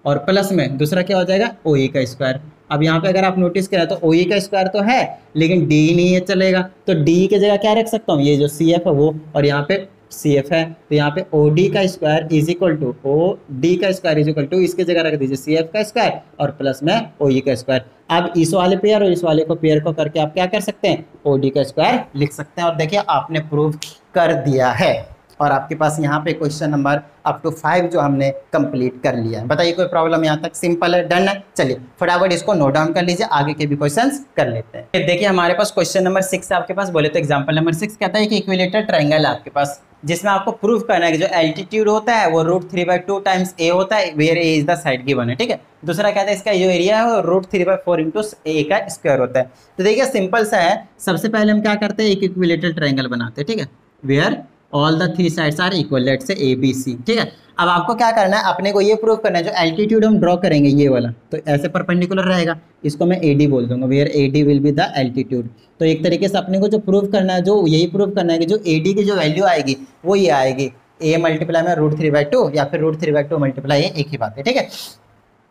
S1: और प्लस में दूसरा क्या हो जाएगा, ओ ई का स्क्वायर। अब यहाँ पे अगर आप नोटिस करें तो ओ ई का स्क्वायर तो है लेकिन डी नहीं है चलेगा, तो डी की जगह क्या रख सकता हूँ, ये जो सी एफ है वो, और यहाँ पे सी एफ है, तो यहाँ पे ओ डी का square is equal to, O D का स्क्वायर इज इक्वल टू, इसकी जगह रख दीजिए सी एफ का स्क्वायर और प्लस में ओ ई का स्क्वायर। अब इस वाले पेयर और इस वाले को पेयर को करके आप क्या कर सकते हैं, ओ डी का स्क्वायर लिख सकते हैं, और देखिए आपने प्रूव कर दिया है, और आपके पास यहाँ पे क्वेश्चन नंबर अप टू 5 जो हमने कंप्लीट कर लिया है। बताइए कोई प्रॉब्लम यहाँ तक? सिंपल है, डन है। चलिए फटाफट इसको नोट डाउन कर लीजिए, आगे के भी क्वेश्चंस कर लेते हैं। देखिए हमारे पास क्वेश्चन नंबर 6 आपके पास, बोले तो एग्जांपल नंबर 6 कहता है कि इक्विलेटरल ट्रायंगल है आपके पास, जिसमें आपको प्रूव करना है कि जो एल्टीट्यूड होता है वो √3/2 टाइम्स ए होता है, where A is the side given है। ठीक है, दूसरा कहता है इसका जो एरिया है वो √3/4 इंटू ए का स्क्वायर होता है। तो देखिए सिंपल सा है, सबसे पहले हम क्या करते हैं, एक इक्विलेटरल ट्रायंगल बनाते हैं। ठीक है, where all the 3 sides are equal, let say A B सी। ठीक है, अब आपको क्या करना है, अपने को ये प्रूव करना है जो एल्टीट्यूड हम ड्रॉ करेंगे ये वाला, तो ऐसे परपेंडिकुलर रहेगा, इसको मैं ए डी बोल दूंगा, where A D will be the altitude. तो एक तरीके से अपने को जो प्रूव करना है, जो यही प्रूव करना है कि जो ए डी की जो वैल्यू आएगी वो ये आएगी, ए मल्टीप्लाई में √3/2 या फिर √3/2 मल्टीप्लाई, एक ही बात है। ठीक है,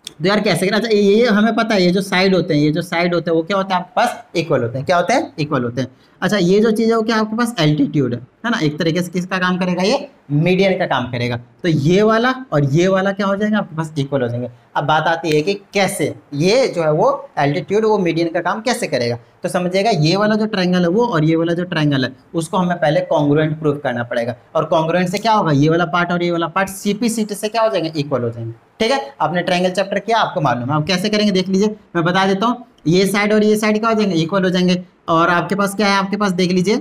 S1: तो यार कैसे करना। अच्छा ये हमें पता है, ये जो साइड होते हैं, ये जो साइड होते हैं वो क्या होते हैं आपके पास, इक्वल होते हैं। क्या होते हैं, इक्वल होते हैं। अच्छा ये जो चीज़ है वो क्या आपके पास एल्टीट्यूड है ना, एक तरीके से किसका काम करेगा, ये मीडियन का काम करेगा। तो ये वाला और ये वाला क्या हो जाएगा आपके पास, इक्वल हो जाएंगे। अब बात आती है कि कैसे ये जो है वो एल्टीट्यूड वो मीडियन का काम कैसे करेगा। तो समझिएगा ये वाला जो ट्रायंगल है वो और ये वाला जो ट्रायंगल है उसको हमें पहले कॉन्ग्रुएंट प्रूफ करना पड़ेगा। और कॉन्ग्रुएंट से क्या होगा, ये वाला पार्ट और ये वाला पार्ट सीपी सीटी से क्या हो जाएंगे, इक्वल हो जाएंगे। ठीक है, आपने ट्रायंगल चैप्टर किया, आपको मालूम है। अब कैसे करेंगे देख लीजिए, मैं बता देता हूँ। ये साइड और ये साइड क्या हो जाएंगे, इक्वल हो जाएंगे। और आपके पास क्या है, आपके पास देख लीजिए,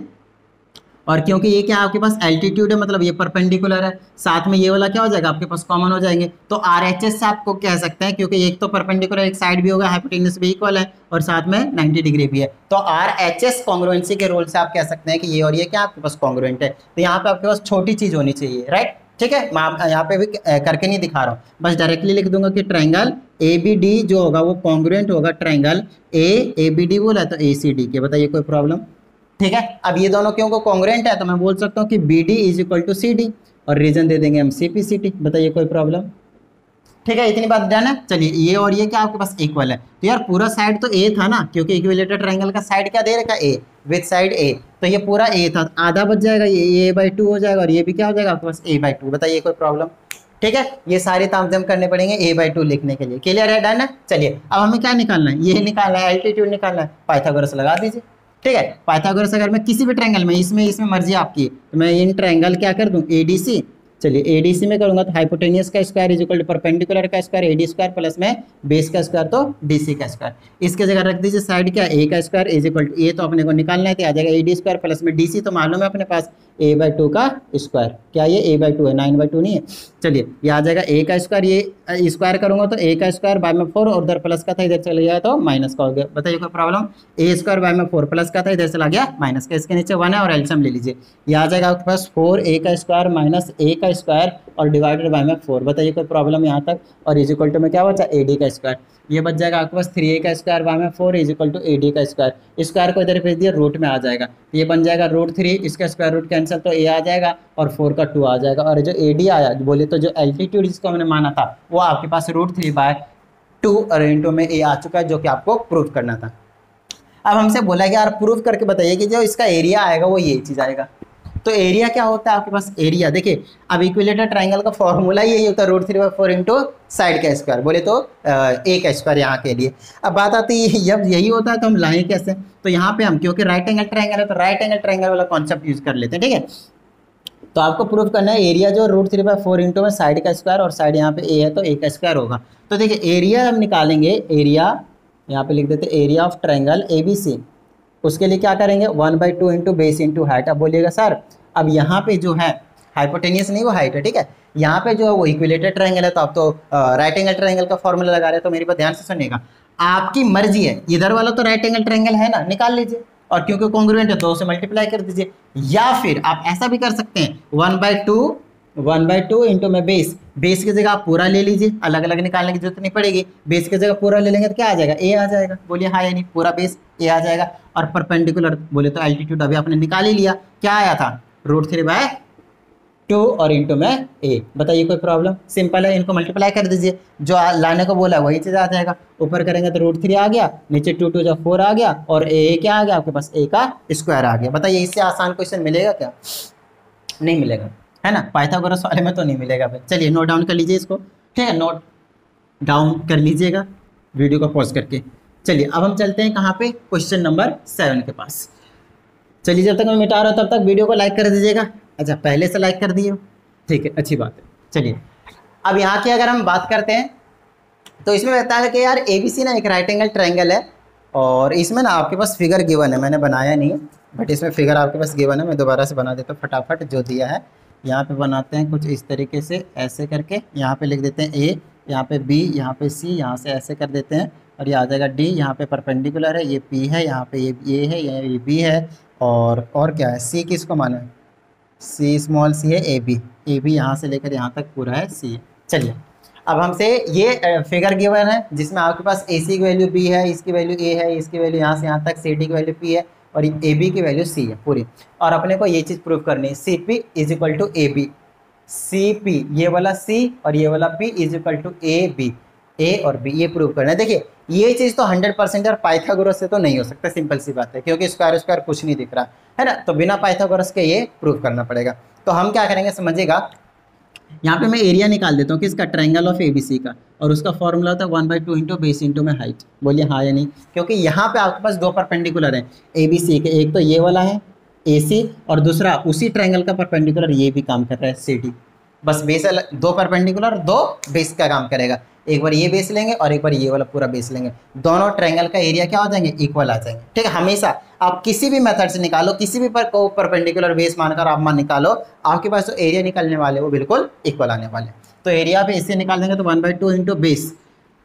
S1: और क्योंकि ये क्या है आपके पास एल्टीट्यूड है, मतलब ये परपेंडिकुलर है, साथ में ये वाला क्या हो जाएगा आपके पास कॉमन हो जाएंगे। तो आरएचएस से आपको कह सकते हैं, क्योंकि एक तो परपेंडिकुलर एक साइड भी होगा, हाइपोटेन्यूस भी इक्वल है और साथ में 90 डिग्री भी है। तो आरएचएस कॉन्ग्रुएंसी के रूल से आप कह सकते हैं कि ये और ये क्या आपके पास कॉन्ग्रुएंट है। तो यहाँ पे आपके पास छोटी चीज होनी चाहिए, राइट। ठीक है, मैं यहाँ पे भी करके नहीं दिखा रहा हूँ, बस डायरेक्टली लिख दूंगा कि ट्रायंगल ए बी डी जो होगा वो कॉन्ग्रुएंट होगा ट्रायंगल ए बी डी बोला तो ए सी डी के। बताइए कोई प्रॉब्लम। ठीक है, अब ये दोनों क्यों को कॉन्ग्रुएंट है तो मैं बोल सकता हूँ कि B D is equal to C D, और रीजन दे देंगे हम सी पी सी टी। बताइए कोई प्रॉब्लम। ठीक है, इतनी बात डन है। चलिए ये और ये क्या आपके पास इक्वल है, तो यार पूरा साइड तो ए था ना, क्योंकि इक्विलेटरल ट्रायंगल का साइड क्या दे रखा है, ए विद साइड ए। तो ये पूरा ए था, आधा बच जाएगा, ये a/2 हो जाएगा और ये भी क्या हो जाएगा आपके पास a/2। बताइए कोई प्रॉब्लम। ठीक है, ये सारे तामझाम करने पड़ेंगे a/2 लिखने के लिए। क्लियर है, डन है। चलिए अब हमें क्या निकालना है, ये निकालना है, एल्टीट्यूड निकालना है। पाइथागोरस लगा दीजिए। ठीक है, पाइथागोरस अगर मैं किसी भी ट्रायंगल में, इसमें मर्जी आपकी, तो मैं इन ट्रायंगल क्या कर दूं, एडीसी। चलिए एडीसी में करूंगा तो हाइपोटेनियस का square is equal to perpendicular का स्क्वायर एडी स्क्वायर प्लस में बेस का स्क्वायर तो डीसी का स्क्वायर। इसके जगह रख दीजिए साइड क्या, ए का square is equal to, A तो अपने को निकालना है तो आ जाएगा एडी स्क्वायर प्लस में डीसी तो मालूम है अपने पास a/2 का स्क्वायर। क्या ये a/2 है, 9/2 नहीं है। चलिए ये आ जाएगा a का स्क्वायर, ये स्क्वायर करूंगा तो a का स्क्वायर बाय में 4 और उधर प्लस का था इधर चला गया तो माइनस का हो गया। बताइए कोई प्रॉब्लम। a स्क्वायर बाय में 4 प्लस का था इधर चला गया माइनस का, इसके नीचे 1 है और एलसीएम ले लीजिए। ये आ जाएगा आपके पास 4a का स्क्वायर माइनस a का स्क्वायर और डिवाइडेड बाय में 4। बताइए कोई प्रॉब्लम यहाँ तक। और इज इक्वल टू में क्या बचा, ad का स्क्वायर। ये बच जाएगा आपके पास 3a का स्क्वायर बाय में 4 इज इक्वल टू ad का स्क्वायर। स्क्वायर को इधर भेज दिया, रूट में आ जाएगा, ये बन जाएगा √3, इसका स्क्वायर रूट कैंसिल तो a आ जाएगा और 4 का 2 आ जाएगा। और जो ad आया बोले तो जो एल्टीट्यूड जिसको हमने माना था वो आपके पास √3/2 और इंटू में a आ चुका है, जो कि आपको प्रूव करना था। अब हमसे बोला गया यार प्रूव करके बताइए कि जो इसका एरिया आएगा वो ये चीज़ आएगा। तो एरिया क्या होता है आपके पास, एरिया देखिए अब इक्विलेटरल ट्रायंगल का फॉर्मूला यही होता है √3/4 इंटू साइड का स्क्वायर, बोले तो ए का स्क्वायर यहाँ के लिए। अब बात आती है जब यही होता है तो हम लाएं कैसे, तो यहाँ पे हम क्योंकि राइट एंगल ट्रायंगल है तो राइट एंगल ट्रायंगल वाला कॉन्सेप्ट यूज कर लेते हैं। ठीक है, तो आपको प्रूव करना है एरिया जो √3/4 इंटू में साइड का स्क्वायर और साइड यहाँ पे ए है तो ए का स्क्वायर होगा। तो देखिए एरिया हम निकालेंगे, एरिया यहाँ पे लिख देते एरिया ऑफ ट्रायंगल ABC। उसके लिए क्या करेंगे 1/2 इंटू बेस इंटू हाइट। अब बोलिएगा सर अब यहाँ पे जो है हाइपोटेनियस नहीं वो हाइट है। ठीक है, यहाँ पे जो है वो इक्विलेटरल ट्रायंगल है तो आप तो राइट एंगल ट्रायंगल का फॉर्मूला लगा रहे हैं। तो मेरी बात ध्यान से सुनिएगा, आपकी मर्जी है, इधर वाला तो राइट एंगल ट्रायंगल है ना, निकाल लीजिए और क्योंकि कॉन्ग्रुएंट है तो उसे मल्टीप्लाई कर दीजिए। या फिर आप ऐसा भी कर सकते हैं 1/2 इंटू में बेस की जगह आप पूरा ले लीजिए, अलग अलग निकालने की जरूरत नहीं पड़ेगी। बेस की जगह पूरा ले लेंगे तो क्या आ जाएगा, ए आ जाएगा। बोलिए हाँ या नहीं, पूरा बेस ए आ जाएगा। और परपेंडिकुलर बोले तो एल्टीट्यूड अभी आपने निकाल ही लिया, क्या आया था √3/2 और इंटू में ए। बताइए कोई प्रॉब्लम, सिंपल है, इनको मल्टीप्लाई कर दीजिए, जो लाने को बोला वही चीज़ आ जाएगा। ऊपर करेंगे तो √3 आ गया, नीचे 2 2 4 आ गया और ए क्या आ गया आपके पास, ए का स्क्वायर आ गया। बताइए इससे आसान क्वेश्चन मिलेगा क्या, नहीं मिलेगा, है ना। पाइथागोरस वाले में तो नहीं मिलेगा फिर। चलिए नोट डाउन कर लीजिए इसको। ठीक है, नोट डाउन कर लीजिएगा वीडियो को पॉज करके। चलिए अब हम चलते हैं कहाँ पे, क्वेश्चन नंबर 7 के पास। चलिए जब तक मैं मिटा रहा हूँ तब तक वीडियो को लाइक कर दीजिएगा। अच्छा पहले से लाइक कर दिए, ठीक है, अच्छी बात है। चलिए अब यहाँ की अगर हम बात करते हैं तो इसमें कहता है कि यार ABC ना एक राइट एंगल ट्रायंगल है और इसमें ना आपके पास फिगर गिवन है, मैंने बनाया नहीं है बट इसमें फिगर आपके पास गिवन है। मैं दोबारा से बना देता हूँ फटाफट, जो दिया है यहाँ पे बनाते हैं कुछ इस तरीके से, ऐसे करके यहाँ पे लिख देते हैं A, यहाँ पे B, यहाँ पे C, यहाँ से ऐसे कर देते हैं और ये आ जाएगा D। यहाँ पे परपेंडिकुलर है, ये P है, यहाँ पे ये A है, ये B है और क्या है C, किसको माना है, C स्मॉल c है, AB यहाँ से लेकर यहाँ तक पूरा है C। चलिए अब हमसे ये फिगर गिवन है जिसमें आपके पास AC की वैल्यू B है, इसकी वैल्यू A है, इसकी वैल्यू यहाँ से यहाँ तक CD की वैल्यू P है और AB की वैल्यू C है पूरी। और अपने को ये चीज़ प्रूव करनी है CP is equal to AB। CP ये वाला C और ये वाला P is equal to AB। A और बी, ये प्रूव करना है। देखिए ये चीज़ तो 100% और पाइथागोरस से तो नहीं हो सकता, सिंपल सी बात है, क्योंकि स्क्वायर स्क्वायर कुछ नहीं दिख रहा है ना, तो बिना पाइथागोरस के ये प्रूव करना पड़ेगा। तो हम क्या करेंगे समझिएगा, यहाँ पे मैं एरिया निकाल देता हूँ किसका, ट्रायंगल ऑफ एबीसी का, और उसका फॉर्मूला होता है 1/2 इंटू बेस इंटू में हाइट। बोलिए हाँ या नहीं, क्योंकि यहाँ पे आपके पास दो परपेंडिकुलर हैं एबीसी के, एक तो ये वाला है एसी और दूसरा उसी ट्रायंगल का परपेंडिकुलर ये भी काम कर रहा है सीडी। बस बेस दो परपेंडिकुलर दो बेस का काम करेगा, एक बार ये बेस लेंगे और एक बार ये वाला पूरा बेस लेंगे, दोनों ट्रायंगल का एरिया क्या हो जाएंगे, इक्वल आ जाएंगे। ठीक है, हमेशा आप किसी भी मेथड से निकालो, किसी भी को परपेंडिकुलर बेस मानकर आप मान निकालो, आपके पास जो एरिया निकालने वाले वो बिल्कुल इक्वल आने वाले। तो एरिया पे इससे निकाल देंगे तो 1/2 इंटू बेस,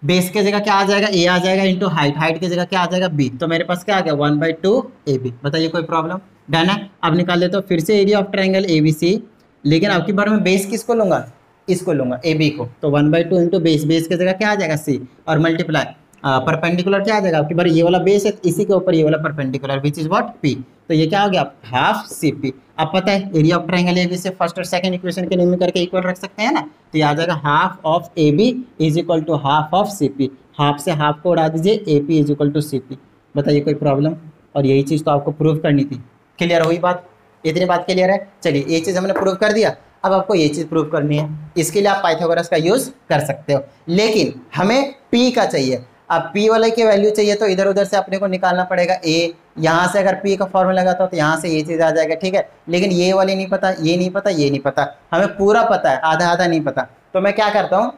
S1: बेस के जगह क्या आ जाएगा, ए आ जाएगा, इंटू हाइट, हाइट की जगह क्या आ जाएगा, बी। तो मेरे पास क्या आ गया 1/2 ए बी। बताइए कोई प्रॉब्लम, डन है। अब निकाल लेते हो फिर से area of triangle A B C, लेकिन आपकी बार में बेस किसको लूंगा, इसको लूंगा ए बी को। तो 1/2 इंटू बेस, बेस की जगह क्या आ जाएगा सी, और मल्टीप्लाई परपेंडिकुलर क्या आ जाएगा आपकी बार, ये वाला बेस है इसी के ऊपर ये वाला perpendicular which is what P. तो ये क्या हो गया हाफ सी पी। अब पता है area of triangle A B से फर्स्ट और सेकंड इक्वेशन के निम्न करके इक्वल रख सकते हैं ना, तो ये आ जाएगा half of A B is equal to half of C P. Half से हाफ को उड़ा दीजिए, A P is equal to C P. बताइए कोई प्रॉब्लम, और यही चीज़ तो आपको प्रूव करनी थी। क्लियर हुई बात, इतनी बात क्लियर है। चलिए ये चीज़ हमने प्रूव कर दिया, अब आपको ये चीज़ प्रूव करनी है। इसके लिए आप पाइथागोरस का यूज़ कर सकते हो, लेकिन हमें पी का चाहिए। अब पी वाले की वैल्यू चाहिए तो इधर उधर से अपने को निकालना पड़ेगा ए, यहाँ से अगर पी का फॉर्मूला लगाता हो तो यहाँ से ये चीज़ आ जाएगा। ठीक है, लेकिन ये वाली नहीं पता, ये नहीं पता, ये नहीं पता, हमें पूरा पता है, आधा आधा नहीं पता। तो मैं क्या करता हूँ,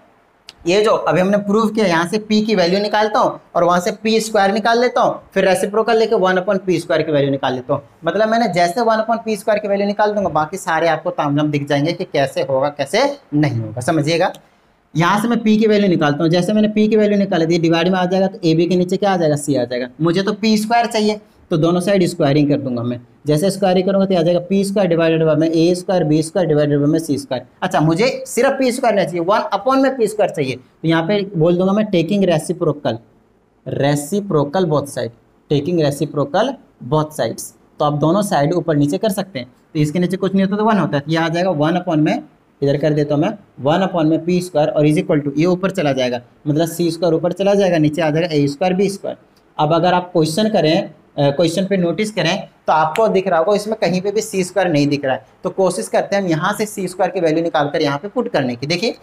S1: ये जो अभी हमने प्रूव किया यहाँ से p की वैल्यू निकालता हूँ और वहाँ से p स्क्वायर निकाल लेता हूँ, फिर रेसिप्रोकल लेके 1/p स्क्वायर की वैल्यू निकाल लेता हूँ। मतलब मैंने जैसे 1/p स्क्वायर की वैल्यू निकाल दूंगा, बाकी सारे आपको तामझाम दिख जाएंगे कि कैसे होगा कैसे नहीं होगा, समझिएगा। यहाँ से मैं p की वैल्यू निकालता हूँ, जैसे मैंने p की वैल्यू निकाली थी, डिवाइड में आ जाएगा तो ab के नीचे क्या आ जाएगा, c आ जाएगा। मुझे तो p स्क्वायर चाहिए, तो दोनों साइड स्क्वायरिंग कर दूंगा मैं। जैसे स्क्वायरिंग करूंगा तो आ जाएगा पी स्क्वायर डिवाइडेड बाय में A square B square divided by में सी स्क्वायर। अच्छा मुझे सिर्फ पी स्क्वायर नहीं चाहिए, 1/में पी स्क्वायर चाहिए, तो यहाँ पे बोल दूंगा मैं taking reciprocal, reciprocal both side, taking reciprocal both sides. तो आप दोनों साइड ऊपर नीचे कर सकते हैं, तो इसके नीचे कुछ नहीं होता तो 1 होता है, ये आ जाएगा 1/, में इधर कर देता हूँ मैं 1/, में पी स्क्वायर और इज इक्वल टू ये ऊपर चला जाएगा, मतलब सी स्क्वायर ऊपर चला जाएगा, नीचे आ जाएगा ए स्क्वायर बी स्क्वायर। अब अगर आप क्वेश्चन करें, क्वेश्चन पे नोटिस करें तो आपको दिख रहा होगा इसमें कहीं पे भी सी स्क्वायर नहीं दिख रहा है, तो कोशिश करते हैं हम यहाँ से सी स्क्वायर की वैल्यू निकालकर यहाँ पे पुट करने की। देखिए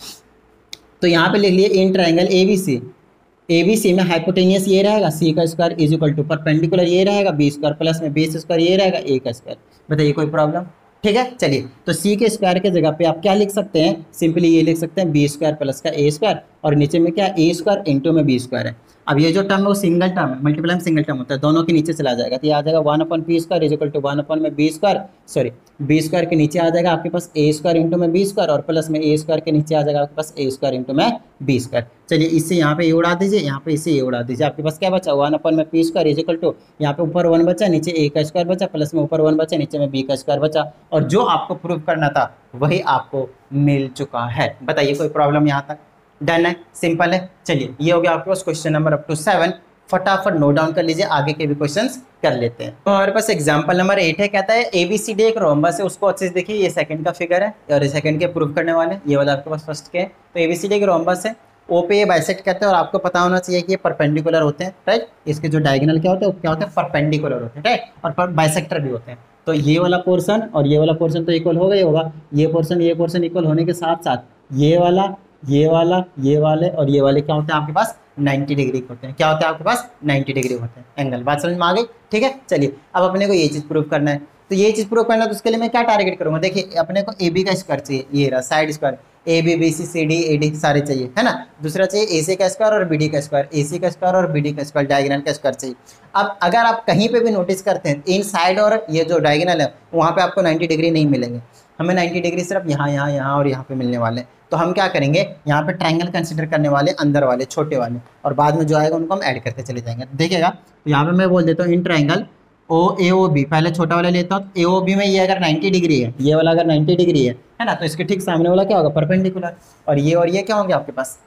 S1: तो यहाँ पे लिख लिए इन ट्रायंगल ए बी सी में हाइपोटेनियस ये रहेगा सी का square is equal to perpendicular ये रहेगा बी स्क्वायर प्लस में बी स्क्वायर ये रहेगा ए का स्क्वायर। बताइए कोई प्रॉब्लम, ठीक है। चलिए तो सी के स्क्वायर के जगह पे आप क्या लिख सकते हैं, सिंपली ये लिख सकते हैं बी स्क्वायर प्लस का ए स्क्वायर और नीचे में क्या ए स्क्वायर इंटू में बी स्क्वायर है। अब ये जो टर्म है वो सिंगल टर्म है, मल्टीप्लाई में सिंगल टर्म होता है, दोनों के नीचे चला जाएगा तो ये आ जाएगा 1/p square is equal to 1/, में B square, sorry B square के नीचे आ जाएगा आपके पास ए स्क्वायर इंटू में बी स्क्वायर और प्लस में ए स्क्वायर के नीचे आ जाएगा आपके पास ए स्क्वायर इंटू में बी स्क्वायर। चलिए इससे यहाँ पे ये उड़ा दीजिए, यहाँ पे इससे ये उड़ा दीजिए, आपके पास क्या बचा 1/, में P square is equal to यहाँ पे ऊपर 1 बचा नीचे ए का स्क्वायर बचा प्लस में ऊपर 1 बचा नीचे में बी का स्क्वायर बचा, और जो आपको प्रूव करना था वही आपको मिल चुका है। बताइए कोई प्रॉब्लम यहाँ तक, डन है, सिंपल है। चलिए ये हो गया आपके पास क्वेश्चन नंबर अप टू 7, फटाफट नोट डाउन कर लीजिए, आगे के भी क्वेश्चंस कर लेते हैं। तो हमारे पास एग्जांपल नंबर 8 है, कहता है ABCD एक रोम्बस है, उसको अच्छे से देखिए, ये सेकंड का फिगर है और सेकंड के प्रूव करने वाले, ये वाला आपके पास फर्स्ट के है। तो ABCD एक रोम्बस है, ओ पे ये बाइसेक्ट करते हैं और आपको पता होना चाहिए कि ये परपेंडिकुलर होते हैं, राइट। इसके जो डायगोनल क्या होते हैं वो क्या होते हैं, परपेंडिकुलर होते हैं, राइट, और बाइसेक्टर भी होते हैं। तो ये वाला पोर्शन और ये वाला पोर्शन तो इक्वल होगा ही होगा, ये पोर्शन इक्वल होने के साथ साथ ये वाला ये वाले और ये वाले क्या होते हैं आपके पास 90 डिग्री होते हैं। क्या होते हैं आपके पास 90 डिग्री होते हैं एंगल। बात समझ में आ गई, ठीक है। चलिए अब अपने को ये चीज़ प्रूव करना है, तो ये चीज़ प्रूव करना है तो उसके लिए मैं क्या टारगेट करूँगा, देखिए अपने को ए बी का स्क्वायर चाहिए, ये रहा side square, A B B C C D A D सारे चाहिए, है ना। दूसरा चाहिए ए सी का स्क्वायर और बी डी का स्क्वायर, ए सी का स्क्वायर और बी डी का स्क्वायर, डायगोनल का स्क्वायर चाहिए। अब अगर आप कहीं पे भी नोटिस करते हैं इन साइड और ये जो डायगोनल है वहाँ पे आपको 90 डिग्री नहीं मिलेंगे, हमें 90 डिग्री सिर्फ यहाँ और यहाँ पे मिलने वाले। तो हम क्या करेंगे, यहाँ पे ट्रायंगल कंसीडर करने वाले अंदर वाले छोटे वाले, और बाद में जो आएगा उनको हम ऐड करते चले जाएंगे। देखिएगा तो यहाँ पे मैं बोल देता हूँ इन ट्रायंगल OAOB, पहले छोटा वाला लेता हूँ, AOB में ये अगर 90 डिग्री है, ये वाला अगर 90 डिग्री है ना, तो इसके ठीक सामने वाला क्या होगा परपेंडिकुलर, और ये क्या होंगे आपके पास,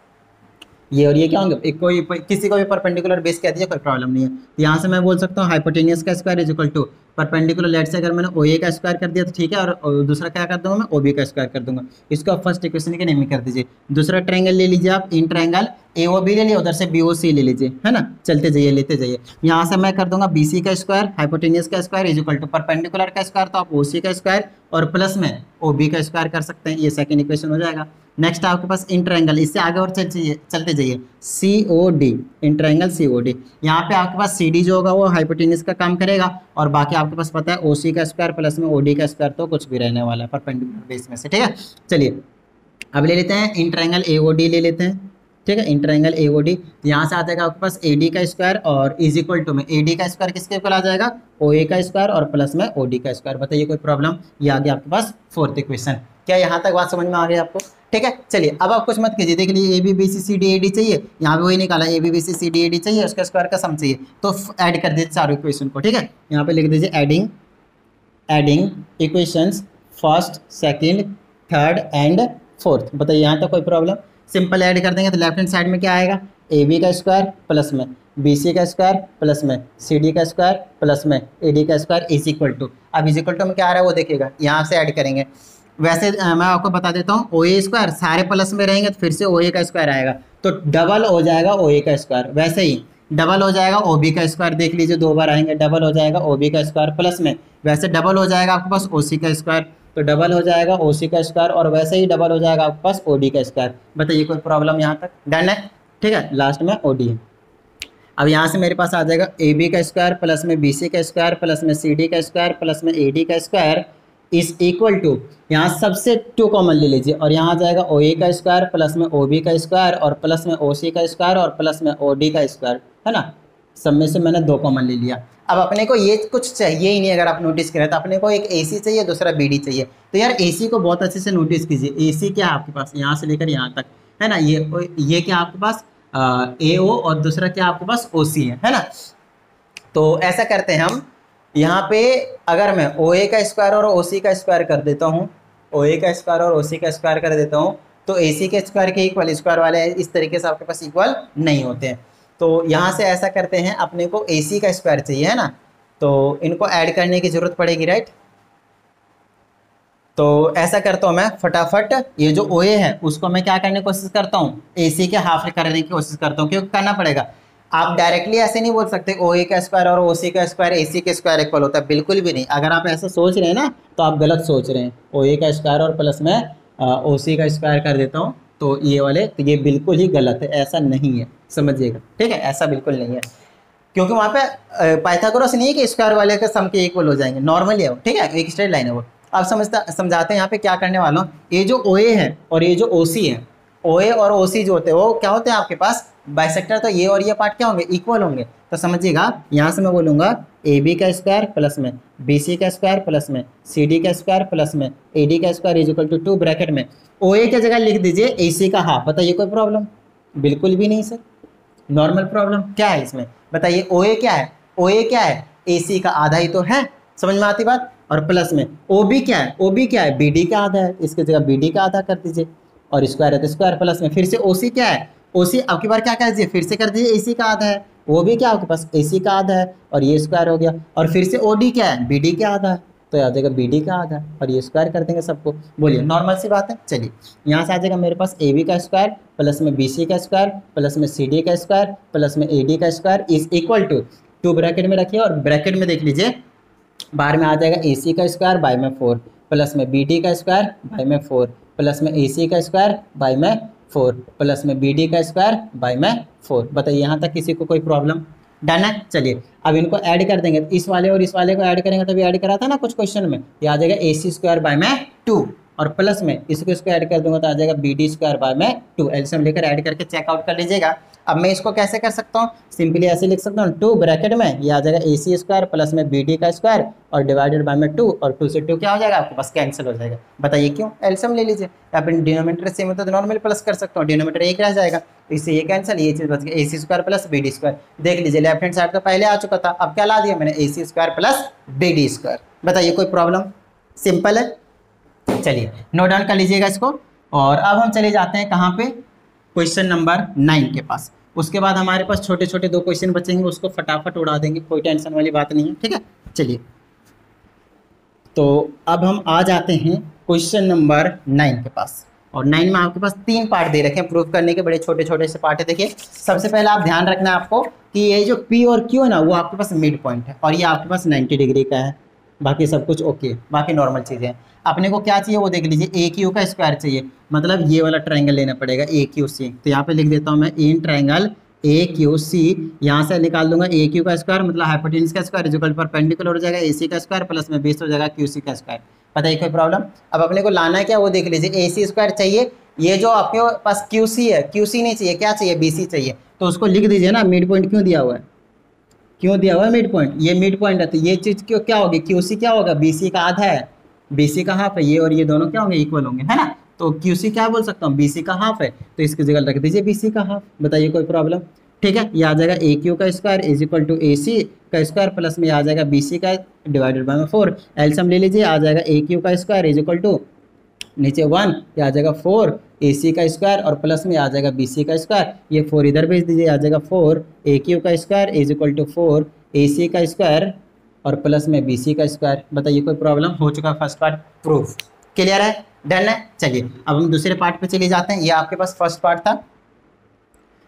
S1: ये और ये क्या होंगे, एक कोई किसी को भी परपेंडिकुलर बेस कह दीजिए, कोई प्रॉब्लम नहीं है। तो यहाँ से मैं बोल सकता हूँ हाइपोटेनियस का square is equal to perpendicular, let say अगर मैंने ओ ए का स्क्वायर कर दिया तो ठीक है, और दूसरा क्या कर दूंगा मैं, ओ बी का स्क्वायर कर दूंगा। इसको आप फर्स्ट इक्वेशन के नेम में कर दीजिए। दूसरा ट्रायंगल ले लीजिए आप, इन ट्रायंगल ए ओ बी ले लिया, उधर से बी ओ सी ले लीजिए, है ना। चलते जाइए, लेते जाइए। यहाँ से मैं कर दूंगा बी सी का स्क्वायर हाइपोटेनियस का square is equal to perpendicular का स्क्वायर, तो आप ओ सी का स्क्वायर और प्लस में ओ बी का स्क्वायर कर सकते हैं, ये सेकंड इक्वेशन हो जाएगा। नेक्स्ट आपके पास इन ट्रायंगल, इससे आगे और चलते जाइए, C O D, in triangle C O D. यहाँ पे आपके पास सी डी जो होगा वो हाइपोटेनियस का काम करेगा, और बाकी आपके पास पता है ओ सी का स्क्वायर प्लस में ओ डी का स्क्वायर, तो कुछ भी रहने वाला है परपेंडिकुलर बेस में से, ठीक है। चलिए अब ले लेते हैं in triangle A O D ले लेते हैं, ठीक है। इन ट्रायंगल ए ओ डी, यहाँ से आ जाएगा आपके पास ए डी का स्क्वायर और इज इक्वल टू में ए डी का स्क्वायर किसके इक्वल आ जाएगा, ओ ए का स्क्वायर और प्लस में ओ डी का स्क्वायर। बताइए कोई प्रॉब्लम, ये आ गया आपके पास फोर्थ इक्वेशन। क्या यहाँ तक बात समझ में आ गई आपको, ठीक है। चलिए अब आप कुछ मत कीजिए, देख लीजिए A B B C C D A D चाहिए, यहाँ पे वही निकाला A B B C C D A D चाहिए, उसका स्क्वायर का सम चाहिए, तो ऐड कर दीजिए चारों इक्वेशन को, ठीक है। यहाँ पे लिख दीजिए adding equations first second third and fourth. बताइए यहाँ तक कोई प्रॉब्लम, सिंपल ऐड कर देंगे तो लेफ्ट हैंड साइड में क्या आएगा, ए बी का स्क्वायर प्लस में बी सी का स्क्वायर प्लस में सी डी का स्क्वायर प्लस में ए डी का स्क्वायर इज इक्वल टू, अब इज इक्वल टू में क्या आ रहा है वो देखिएगा, यहाँ से ऐड करेंगे। वैसे मैं आपको बता देता हूँ, ओ ए स्क्वायर सारे प्लस में रहेंगे तो फिर से ओ ए का स्क्वायर आएगा, तो डबल हो जाएगा ओ ए का स्क्वायर, वैसे ही डबल हो जाएगा ओ बी का स्क्वायर, देख लीजिए दो बार आएंगे, डबल हो जाएगा ओ बी का स्क्वायर प्लस में वैसे डबल हो जाएगा आपके पास ओ सी का स्क्वायर, तो डबल हो जाएगा ओ सी का स्क्वायर और वैसे ही डबल हो जाएगा आपके पास ओ डी का स्क्वायर। बताइए कोई प्रॉब्लम यहाँ तक, डन है, ठीक है। लास्ट में ओ डी है। अब यहाँ से मेरे पास आ जाएगा ए बी का स्क्वायर प्लस में बी सी का स्क्वायर प्लस में सी डी का स्क्वायर प्लस में ए डी का स्क्वायर इज इक्वल टू, यहाँ सबसे 2 कॉमन ले लीजिए और यहाँ आ जाएगा ओ ए का स्क्वायर प्लस में ओ बी का स्क्वायर और प्लस में ओ सी का स्क्वायर और प्लस में ओ डी का स्क्वायर, है ना। सब में से मैंने 2 कॉमन ले लिया। अब अपने को ये कुछ चाहिए ही नहीं, अगर आप नोटिस करें तो अपने को एक ए सी चाहिए, दूसरा बी डी चाहिए। तो यार ए सी को बहुत अच्छे से नोटिस कीजिए, ए सी क्या है आपके पास, यहाँ से लेकर यहाँ तक, है ना। ये क्या आपके पास ए ओ और दूसरा क्या आपके पास ओ सी है ना। तो ऐसा करते हैं हम, यहाँ पे अगर मैं ओ ए का स्क्वायर और ओ सी का स्क्वायर कर देता हूँ, ओ ए का स्क्वायर और ओ सी का स्क्वायर कर देता हूँ, तो ए सी के स्क्वायर के इक्वल स्क्वायर वाले इस तरीके से आपके पास इक्वल नहीं होते हैं। तो यहाँ से ऐसा करते हैं, अपने को ए सी का स्क्वायर चाहिए, है ना, तो इनको ऐड करने की जरूरत पड़ेगी, राइट। तो ऐसा करता हूँ मैं फटाफट, ये जो ओ ए है उसको मैं क्या करने की कोशिश करता हूँ, ए सी के हाफ करने की कोशिश करता हूँ, क्योंकि करना पड़ेगा। आप डायरेक्टली ऐसे नहीं बोल सकते ओ ए का स्क्वायर और ओ सी का स्क्वायर ए सी के स्क्वायर इक्वल होता है, बिल्कुल भी नहीं। अगर आप ऐसा सोच रहे हैं ना तो आप गलत सोच रहे हैं। ओ ए का स्क्वायर और प्लस में ओ सी का स्क्वायर कर देता हूँ, तो ये वाले, तो ये बिल्कुल ही गलत है, ऐसा नहीं है, समझिएगा, ठीक है। ऐसा बिल्कुल नहीं है, क्योंकि वहाँ पे पाइथागोरस नहीं है कि स्क्वायर वाले के सम के इक्वल हो जाएंगे, नॉर्मली है वो, ठीक है, एक स्ट्रेट लाइन है वो। आप समझाते हैं यहाँ पे क्या करने वाला हूँ। ये जो ओ ए है और ये जो ओ सी है, ओ ए और ओ सी जो होते हैं वो क्या होते हैं आपके पास बाइसेक्टर, तो ये और ये पार्ट क्या होंगे, इक्वल होंगे। तो समझिएगा, यहाँ से मैं बोलूँगा ए बी का स्क्वायर प्लस में बी सी का स्क्वायर प्लस में सी डी का स्क्वायर प्लस में ए डी का square is equal to 2 bracket में ओ ए की जगह लिख दीजिए ए सी का हाफ। बताइए कोई प्रॉब्लम, बिल्कुल भी नहीं सर, नॉर्मल प्रॉब्लम। क्या है इसमें बताइए, ओ ए क्या है, ओ ए क्या है, ए सी का आधा ही तो है, समझ में आती बात। और प्लस में ओ बी क्या है, ओ बी क्या है, बी डी का आधा है, इसकी जगह बी डी का आधा कर दीजिए और स्क्वायर है तो स्क्वायर प्लस में फिर से ओ सी क्या है, ओ सी अब की बार क्या कर दीजिए, फिर से कर दीजिए ए सी का आधा है, वो भी क्या आपके पास ए सी का आधा है और ये स्क्वायर हो गया, और फिर से ओ डी क्या है, बी डी का आधा है, तो आ जाएगा बी डी का आधा है और ये स्क्वायर कर देंगे सबको। बोलिए नॉर्मल सी बात है। चलिए यहाँ से आ जाएगा मेरे पास ए बी का स्क्वायर प्लस में बी सी का स्क्वायर प्लस में सी डी का स्क्वायर प्लस में ए डी का square is equal to 2 bracket में रखिए और ब्रैकेट में देख लीजिए बाहर में आ जाएगा ए सी का स्क्वायर बाय में 4 प्लस में बी डी का स्क्वायर बाय में 4 प्लस में ए सी का स्क्वायर बाय में 4 प्लस में बी डी का स्क्वायर बाय में 4। बताइए यहाँ तक किसी को कोई प्रॉब्लम, डन है। चलिए अब इनको ऐड कर देंगे, इस वाले और इस वाले को ऐड करेंगे, तभी ऐड करा था ना कुछ क्वेश्चन में, ये आ जाएगा ए सी स्क्वायर बाय में 2 और प्लस में इसको ऐड कर दूंगा तो आ जाएगा बी डी स्क्वायर बाय में 2। एलसीएम लेकर ऐड करके चेकआउट कर लीजिएगा। अब मैं इसको कैसे कर सकता हूँ, सिंपली ऐसे लिख सकता हूँ 2 ब्रैकेट में ये आ जाएगा ए सी स्क्वायर प्लस में बी डी का स्क्वायर और डिवाइडेड बाय में 2 और 2 से 2 क्या हो जाएगा आपके पास कैंसिल हो जाएगा। बताइए क्यों, एलसीएम ले लीजिए, आप डिनोमिनेटर सेम होता है तो नॉर्मल प्लस कर सकता हूँ, डिनोमिनेटर एक रह जाएगा तो इससे ये कैंसिल, ये चीज़ बच गई A C square plus B D square. देख लीजिए लेफ्ट हैंड साइड तो पहले आ चुका था, अब क्या ला दिया मैंने A C square plus B D square. बताइए कोई प्रॉब्लम, सिंपल है। चलिए नोट डाउन कर लीजिएगा इसको। और अब हम चले जाते हैं कहाँ पे, क्वेश्चन नंबर 9 के पास। उसके बाद हमारे पास छोटे छोटे 2 क्वेश्चन बचेंगे, उसको फटाफट उड़ा देंगे, कोई टेंशन वाली बात नहीं है, ठीक है। चलिए, तो अब हम आ जाते हैं क्वेश्चन नंबर 9 के पास। और 9 में आपके पास 3 पार्ट दे रखे हैं प्रूव करने के, बड़े छोटे छोटे से पार्ट है। देखिए, सबसे पहले आप ध्यान रखना है आपको कि ये जो P और Q है ना, वो आपके पास मिड पॉइंट है और ये आपके पास 90 डिग्री का है। बाकी सब कुछ ओके, बाकी नॉर्मल चीज़ें हैं। अपने को क्या चाहिए वो देख लीजिए, ए क्यू का स्क्वायर चाहिए, मतलब ये वाला ट्रायंगल लेना पड़ेगा ए क्यू सी। तो यहाँ पे लिख देता हूँ मैं इन ट्रायंगल ए क्यू सी, यहाँ से निकाल दूंगा ए क्यू का स्क्वायर मतलब हाइपोटेन्यूज का स्क्वायर इक्वल परपेंडिकुलर हो जाएगा ए सी का स्क्वायर प्लस में बेस हो जाएगा क्यू सी का स्क्वायर। पता है कोई प्रॉब्लम? अब अपने को लाना है क्या वो देख लीजिए, ए सी स्क्वायर चाहिए, ये जो आपके पास क्यू सी है, क्यू सी नहीं चाहिए, क्या चाहिए, बी सी चाहिए। तो उसको लिख दीजिए ना, मिड पॉइंट क्यों दिया हुआ है, क्यों दिया हुआ है मिड पॉइंट, ये मिड पॉइंट है। तो ये चीज़ क्यों क्या होगी, क्यू सी क्या होगा, बी सी का आधा है, बी सी का हाफ है, ये और ये दोनों क्या होंगे, इक्वल होंगे, है ना। तो क्यू सी क्या बोल सकता हूँ, बी सी का हाफ है, तो इसकी जगह रख दीजिए बी सी का हाफ। बताइए कोई प्रॉब्लम? ठीक है, ये आ जाएगा ए क्यू का square is equal to A C का स्क्वायर प्लस में आ जाएगा बी सी का डिवाइडेड बाय 4। एलसीएम ले लीजिए, आ जाएगा ए क्यू का स्क्वायर इज इक्वल टू नीचे 1, ये आ जाएगा 4 ए सी का स्क्वायर और प्लस में आ जाएगा बी सी का स्क्वायर, ये 4 इधर भेज दीजिए, आ जाएगा 4 ए क्यू का square is equal to 4 A C का स्क्वायर और प्लस में बी सी का स्क्वायर। बताइए कोई प्रॉब्लम? हो चुका फर्स्ट पार्ट प्रूफ, क्लियर है, डन है। चलिए अब हम दूसरे पार्ट पे चले जाते हैं। ये आपके पास फर्स्ट पार्ट था।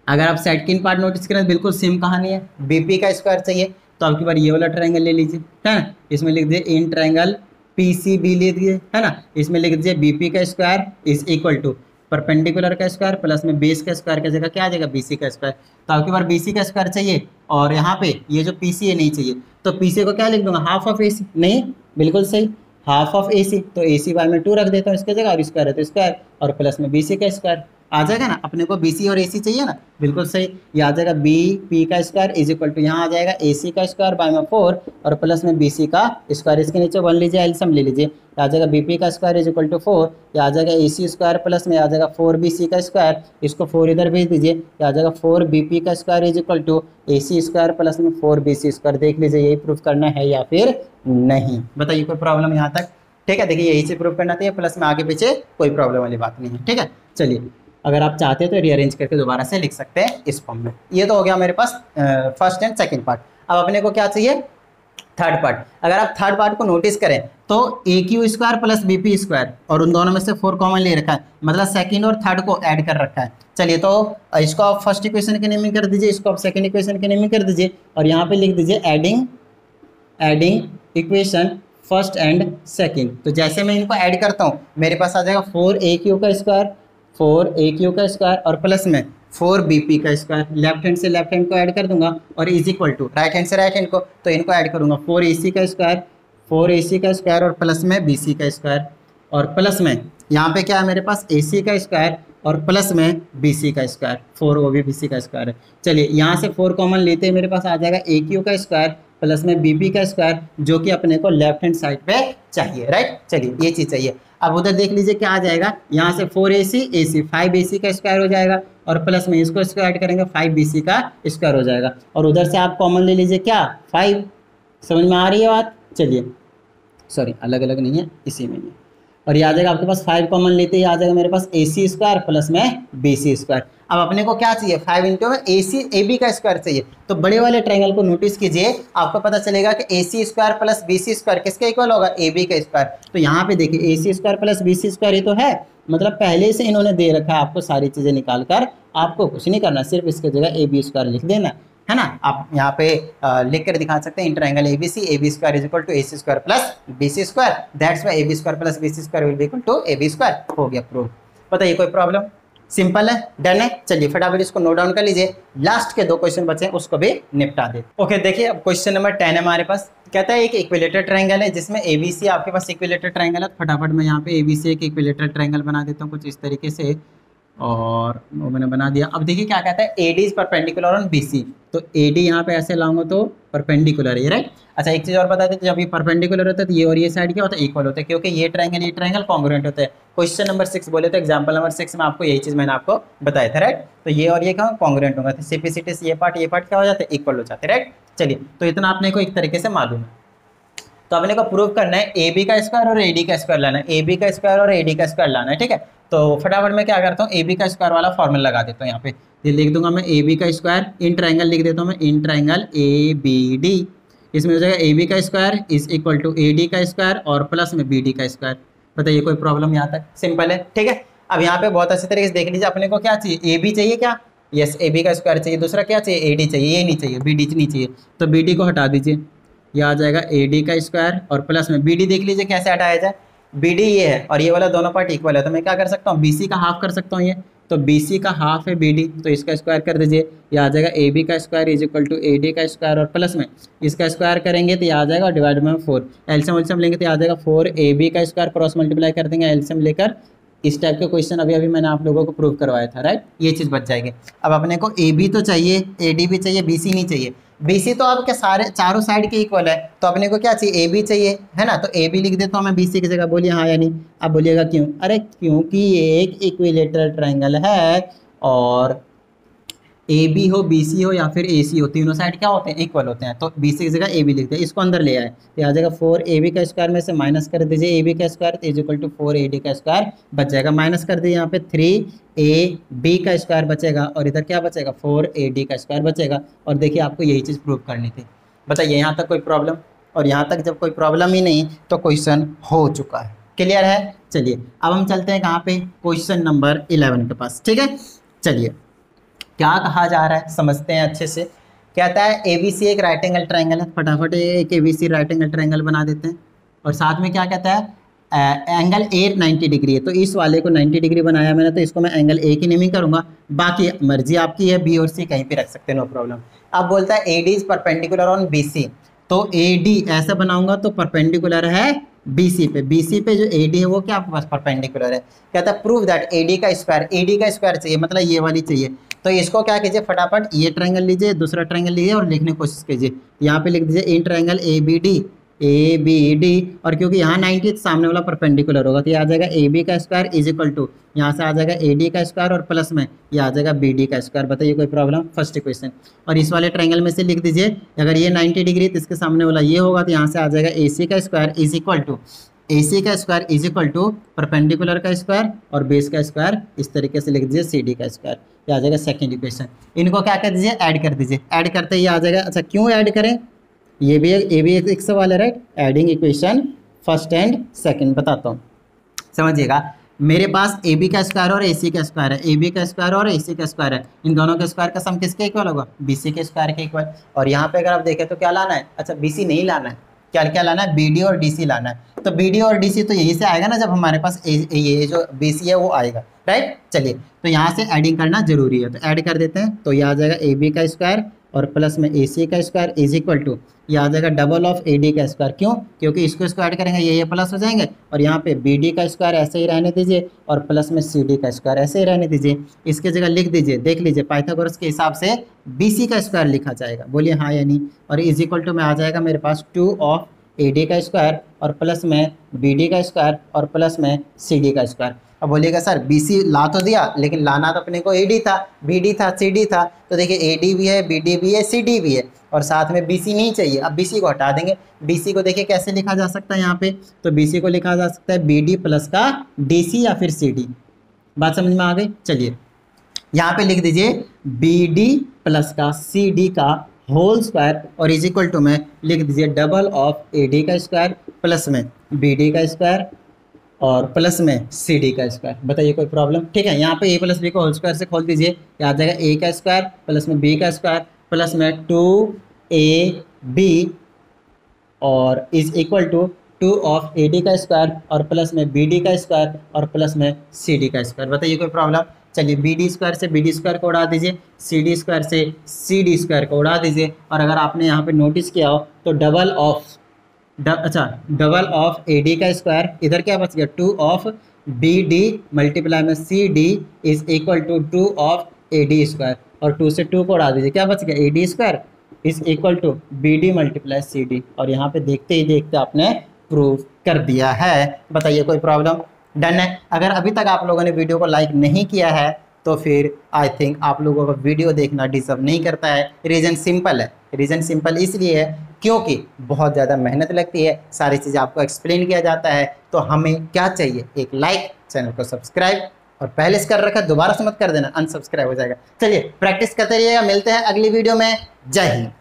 S1: अगर आप सेकंड पार्ट नोटिस करें बिल्कुल सेम कहानी है, बीपी का स्क्वायर चाहिए तो आपकी बार ये वाला ट्रायंगल ले लीजिए, है ना। इसमें लिख दीजिए इन ट्रायंगल PCB ले दीजिए, है ना। इसमें लिख दीजिए बीपी का square is equal to perpendicular का स्क्वायर प्लस में बेस का स्क्वायर की जगह क्या आ जाएगा, BC का स्क्वायर। तो आपकी बार BC का स्क्वायर चाहिए और यहाँ पे ये जो PC है नहीं चाहिए, तो PC को क्या लिख दूंगा, हाफ ऑफ AC। नहीं, बिल्कुल सही, हाफ ऑफ AC, तो AC बाय में 2 रख देता हूँ इसके जगह और स्क्वायर है तो स्क्वायर और प्लस में BC का स्क्वायर आ जाएगा ना। अपने को BC और AC चाहिए ना, बिल्कुल सही, ये आ जाएगा BP का स्क्वायर इज इक्वल टू यहाँ आ जाएगा AC का स्क्वायर बाय में 4 और प्लस में BC का स्क्वायर, इसके नीचे 1 लीजिए, एलसीएम ले लीजिए, आ जाएगा BP का स्क्वायर इज इक्वल टू 4, ये आ जाएगा AC स्क्वायर प्लस में आ जाएगा 4BC का स्क्वायर, इसको 4 इधर भेज दीजिए, ये आ जाएगा 4BP का square is equal to AC square plus में 4BC स्क्वायर। देख लीजिए यही प्रूफ करना है या फिर नहीं, बताइए कोई प्रॉब्लम यहाँ तक? ठीक है, देखिए यही से प्रूफ करना चाहिए, प्लस में आगे पीछे कोई प्रॉब्लम वाली बात नहीं है, ठीक है। चलिए अगर आप चाहते हैं तो रीअरेंज करके दोबारा से लिख सकते हैं इस फॉर्म में। ये तो हो गया मेरे पास फर्स्ट एंड सेकंड पार्ट। अब अपने को क्या चाहिए, थर्ड पार्ट। अगर आप थर्ड पार्ट को नोटिस करें तो A Q square plus BP square और उन दोनों में से 4 कॉमन ले रखा है, मतलब सेकंड और थर्ड को ऐड कर रखा है। चलिए तो इसको आप फर्स्ट इक्वेशन के नेमिंग कर दीजिए, इसको आप सेकंड इक्वेशन के नेमिंग कर दीजिए और यहाँ पे लिख दीजिए adding equation first and second. तो जैसे मैं इनको ऐड करता हूँ मेरे पास आ जाएगा 4AQ का स्क्वायर, 4AQ का स्क्वायर और प्लस में 4BP का स्क्वायर। लेफ्ट हैंड से लेफ्ट हैंड को ऐड कर दूंगा और is equal to right hand से राइट हैंड को, तो इनको ऐड करूंगा 4AC का स्क्वायर, 4AC का स्क्वायर और प्लस में BC का स्क्वायर और प्लस में यहाँ पे क्या है मेरे पास AC का स्क्वायर और प्लस में BC का स्क्वायर, 4 वो भी BC का स्क्वायर है। चलिए यहाँ से 4 कॉमन लेते हैं, मेरे पास आ जाएगा AQ का स्क्वायर प्लस में BP का स्क्वायर, जो कि अपने को लेफ्ट हैंड साइड पे चाहिए, राइट। चलिए ये चीज़ चाहिए। अब उधर देख लीजिए क्या आ जाएगा, यहाँ से 4AC 5AC का स्क्वायर हो जाएगा और प्लस में इसको स्क्वायर करेंगे 5BC का स्क्वायर हो जाएगा और उधर से आप कॉमन ले लीजिए क्या, 5। समझ में आ रही है बात? चलिए सॉरी अलग अलग नहीं है, इसी में ही है। और ये आ जाएगा आपके पास 5 कॉमन लेते ही आ जाएगा मेरे पास AC स्क्वायर प्लस में BC स्क्वायर। अब अपने को क्या चाहिए, 5 इंटू में AB का स्क्वायर चाहिए। तो बड़े वाले ट्रायंगल को नोटिस कीजिए, आपको पता चलेगा कि AC square plus BC square किसके इक्वल होगा, AB का स्क्वायर। तो यहाँ पे देखिए AC square plus BC square ये तो है, मतलब पहले से इन्होंने दे रखा है आपको सारी चीज़ें निकाल कर, आपको कुछ नहीं करना, सिर्फ इसकी जगह AB स्क्वायर लिख देना, है ना। आप यहाँ पे लिख कर दिखा सकते हैं in triangle ABC AB square is equal to AC square plus BC square, that's why AB square plus BC square will be equal to AB square. हो गया प्रूफ। बताइए कोई प्रॉब्लम? सिंपल है, डन है। चलिए फटाफट इसको नोट डाउन कर लीजिए, लास्ट के 2 क्वेश्चन बचे हैं उसको भी निपटा दे। ओके देखिए अब क्वेश्चन नंबर 10 है हमारे पास। कहता है एक इक्विलेटर ट्रायंगल है जिसमें ABC आपके पास इक्विलेटर ट्रायंगल है। फटाफट मैं यहाँ पे ABC एक इक्विलेटर ट्रायंगल बना देता हूँ कुछ इस तरीके से, और वो मैंने बना दिया। अब देखिए क्या कहता है, AD is perpendicular on BC। तो AD यहाँ पे ऐसे लाऊंगा तो परपेंडिकुलर है, राइट। अच्छा एक चीज़ और बता देते, जब ये परपेंडिकुलर होता है तो ये और ये साइड क्या होता है, इक्वल होता है, क्योंकि ये ट्रायंगल कॉन्ग्रुएंट होता है। क्वेश्चन नंबर 6 बोले तो एग्जाम्पल नंबर 6 में आपको यही चीज़ मैंने आपको बताया था, राइट। तो ये और ये क्या कॉन्ग्रुएंट होगा, सिंप्लिसिटी से ये पार्ट क्या हो जाता है, इक्वल हो जाते हैं, राइट। चलिए तो इतना आपने को एक तरीके से मालूम है। तो अपने को प्रूव करना है AB का स्क्वायर और AD का स्क्वायर लाना है, AB का स्क्वायर और AD का स्क्वायर लाना है, ठीक है। तो फटाफट मैं क्या करता हूँ, ए बी का स्क्वायर वाला फॉर्मूला लगा देता हूँ यहाँ पे। ये लिख दूंगा मैं ए बी का स्क्वायर, इन ट्राइंगल लिख देता हूँ मैं, in triangle A B D. इसमें हो जाएगा ए बी का square is equal to A D का स्क्वायर और प्लस में बी डी का स्क्वायर। बताइए कोई प्रॉब्लम यहाँ तक? सिंपल है, ठीक है। अब यहाँ पे बहुत अच्छे तरीके से देख लीजिए, अपने को क्या चाहिए, ए बी चाहिए क्या, यस ए बी का स्क्वायर चाहिए। दूसरा क्या चाहिए, ए डी चाहिए, ये नहीं चाहिए, बी डी नहीं चाहिए, तो बी डी को हटा दीजिए, ये आ जाएगा ए डी का स्क्वायर और प्लस में बी डी। देख लीजिए कैसे हटाया जाए, बी डी ये है और ये वाला दोनों पार्ट इक्वल है, तो मैं क्या कर सकता हूँ, बी सी का हाफ कर सकता हूँ ये, तो बी सी का हाफ है बी डी, तो इसका स्क्वायर कर दीजिए, ये आ जाएगा ए बी का square is equal to A D का स्क्वायर और प्लस में इसका स्क्वायर करेंगे तो ये आ जाएगा डिवाइड में 4, एलसीएम एलसीएम लेंगे तो आ जाएगा 4 ए बी का स्क्वायर, क्रॉस मल्टीप्लाई कर देंगे एलसीएम लेकर। इस टाइप के क्वेश्चन अभी अभी मैंने आप लोगों को प्रूव करवाया था, राइट, ये चीज़ बच जाएगी। अब अपने को ए बी तो चाहिए, ए डी भी चाहिए, बी सी नहीं चाहिए। बी सी तो आपके सारे चारों साइड के इक्वल है, तो अपने को क्या चाहिए, ए बी चाहिए, है ना, तो ए बी लिख देता हूँ मैं बी सी की जगह। बोलिए हाँ या नहीं, आप बोलिएगा क्यों, अरे क्योंकि ये एक इक्विलेटरल ट्रायंगल है और ए बी हो, बी सी हो या फिर ए सी हो, तीनों साइड क्या होते हैं, इक्वल होते हैं, तो बी सी की जगह ए बी लिखते हैं। इसको अंदर ले आए तो आ जाएगा 4 ए बी का स्क्वायर में से माइनस कर दीजिए ए बी का square is equal to 4 A D का स्क्वायर बच जाएगा। माइनस कर दीजिए यहाँ पे 3 ए बी का स्क्वायर बचेगा और इधर क्या बचेगा, 4 ए डी का स्क्वायर बचेगा। और देखिए आपको यही चीज़ प्रूव करनी थी। बताइए यहाँ तक कोई प्रॉब्लम? और यहाँ तक जब कोई प्रॉब्लम ही नहीं तो क्वेश्चन हो चुका है, क्लियर है। चलिए अब हम चलते हैं कहाँ पे, क्वेश्चन नंबर 11 के पास, ठीक है। चलिए क्या कहा जा रहा है समझते हैं अच्छे से। कहता है ए बी सी एक राइट एंगल ट्रायंगल है, फटाफट एक A B C right angle triangle बना देते हैं। और साथ में क्या कहता है, एंगल ए 90 डिग्री है, तो इस वाले को 90 डिग्री बनाया मैंने, तो इसको मैं एंगल ए की नेमिंग करूंगा, बाकी मर्जी आपकी है, बी और सी कहीं पे रख सकते हैं, नो प्रॉब्लम। अब बोलता है A D is perpendicular on B C, तो ए डी ऐसा बनाऊंगा तो परपेंडिकुलर है बी सी पे, बी सी पे जो ए डी है वो क्या आपके पास परपेंडिकुलर है। कहता है प्रूव दैट ए डी का स्क्वायर, ए डी का स्क्वायर चाहिए मतलब ये वाली चाहिए, तो इसको क्या कीजिए फटाफट ये ट्रायंगल लीजिए, दूसरा ट्रायंगल लीजिए और लिखने की कोशिश कीजिए। यहाँ पे लिख दीजिए in triangle A B D, और क्योंकि यहाँ 90 सामने वाला परपेंडिकुलर होगा तो ये आ जाएगा ए बी का स्क्वायर इज इक्वल टू, यहाँ से आ जाएगा ए डी का स्क्वायर और प्लस में ये आ जाएगा बी डी का स्क्वायर। बताइए कोई प्रॉब्लम? First question. और इस वाले ट्रायंगल में से लिख दीजिए, अगर ये 90 डिग्री तो इसके सामने वाला ये होगा, तो यहाँ से आ जाएगा ए सी का square is equal to, A C का square is equal to perpendicular का स्क्वायर और बेस का स्क्वायर, इस तरीके से लिख दीजिए सी डी का स्क्वायर, ये आ जाएगा सेकंड इक्वेशन। इनको क्या कर दीजिए, ऐड कर दीजिए, ऐड करते ही आ जाएगा। अच्छा क्यों ऐड करें, ये भी एक सवाल है, right, adding equation first and second बताता हूँ, समझिएगा। मेरे पास ए बी का स्क्वायर और ए सी का स्क्वायर है, ए बी का स्क्वायर और ए सी का स्क्वायर है, इन दोनों के स्क्वायर का सम किसके इक्वल होगा, बी सी के स्क्वायर के इक्वल। और यहाँ पे अगर आप देखें तो क्या लाना है, अच्छा बी सी नहीं लाना है, क्या क्या लाना है, बी डी और डी सी लाना है। तो बी डी और डी सी तो यहीं से आएगा ना, जब हमारे पास ये जो बी सी है वो आएगा, राइट। चलिए तो यहाँ से एडिंग करना जरूरी है, तो ऐड कर देते हैं, तो ये आ जाएगा ए बी का स्क्वायर और प्लस में ए सी का स्क्वायर इज इक्वल टू, ये आ जाएगा डबल ऑफ ए डी का स्क्वायर। क्यों, क्योंकि इसको स्क्वायर करेंगे ये प्लस हो जाएंगे, और यहाँ पे बी डी का स्क्वायर ऐसे ही रहने दीजिए और प्लस में सी डी का स्क्वायर ऐसे ही रहने दीजिए। इसके जगह लिख दीजिए, देख लीजिए पाइथागोरस के हिसाब से बी सी का स्क्वायर लिखा जाएगा, बोलिए हाँ या नहीं। और इज इक्वल टू में आ जाएगा मेरे पास 2 ऑफ ए डी का स्क्वायर और प्लस में बी डी का स्क्वायर और प्लस में सी डी का स्क्वायर। अब बोलिएगा सर बी सी ला तो दिया, लेकिन लाना तो अपने को ए डी था, बी डी था, सी डी था, तो देखिए ए डी भी है, बी डी भी है, सी डी भी है, और साथ में बी सी नहीं चाहिए। अब बी सी को हटा देंगे, बी सी को देखिए कैसे लिखा जा सकता है यहाँ पे, तो बी सी को लिखा जा सकता है बी डी प्लस का डी सी या फिर सी डी। बात समझ में आ गई? चलिए यहाँ पे लिख दीजिए बी डी प्लस का सी डी का होल स्क्वायर और इज इक्वल टू में लिख दीजिए डबल ऑफ ए डी का स्क्वायर प्लस में बी डी का स्क्वायर और प्लस में सी डी का स्क्वायर। बताइए कोई प्रॉब्लम? ठीक है, यहाँ पे ए प्लस बी को होल स्क्वायर से खोल दीजिए, आ जाएगा ए का स्क्वायर प्लस में बी का स्क्वायर प्लस में 2ab और is equal to 2 of A D का स्क्वायर और प्लस में बी डी का स्क्वायर और प्लस में सी डी का स्क्वायर। बताइए कोई प्रॉब्लम? चलिए बी डी स्क्वायर से बी डी स्क्वायर को उड़ा दीजिए, सी डी स्क्वायर से सी डी स्क्वायर को उड़ा दीजिए, और अगर आपने यहाँ पे नोटिस किया हो तो डबल ऑफ ए डी का स्क्वायर, इधर क्या बच गया 2 ऑफ बी डी मल्टीप्लाई में C D is equal to 2 of A D square, और 2 से 2 को उड़ा दीजिए, क्या बच गया A D square is equal to B D multiply C D. और यहाँ पे देखते ही देखते आपने प्रूव कर दिया है। बताइए कोई प्रॉब्लम? डन है। अगर अभी तक आप लोगों ने वीडियो को लाइक नहीं किया है तो फिर आई थिंक आप लोगों का वीडियो देखना डिजर्व नहीं करता है। रीज़न सिंपल है, रीज़न सिंपल इसलिए है क्योंकि बहुत ज़्यादा मेहनत लगती है, सारी चीज़ें आपको एक्सप्लेन किया जाता है। तो हमें क्या चाहिए, एक लाइक, चैनल को सब्सक्राइब, और पहले से कर रखा दोबारा से मत कर देना, अनसब्सक्राइब हो जाएगा। चलिए प्रैक्टिस करते रहिएगा, मिलते हैं अगली वीडियो में। जय हिंद।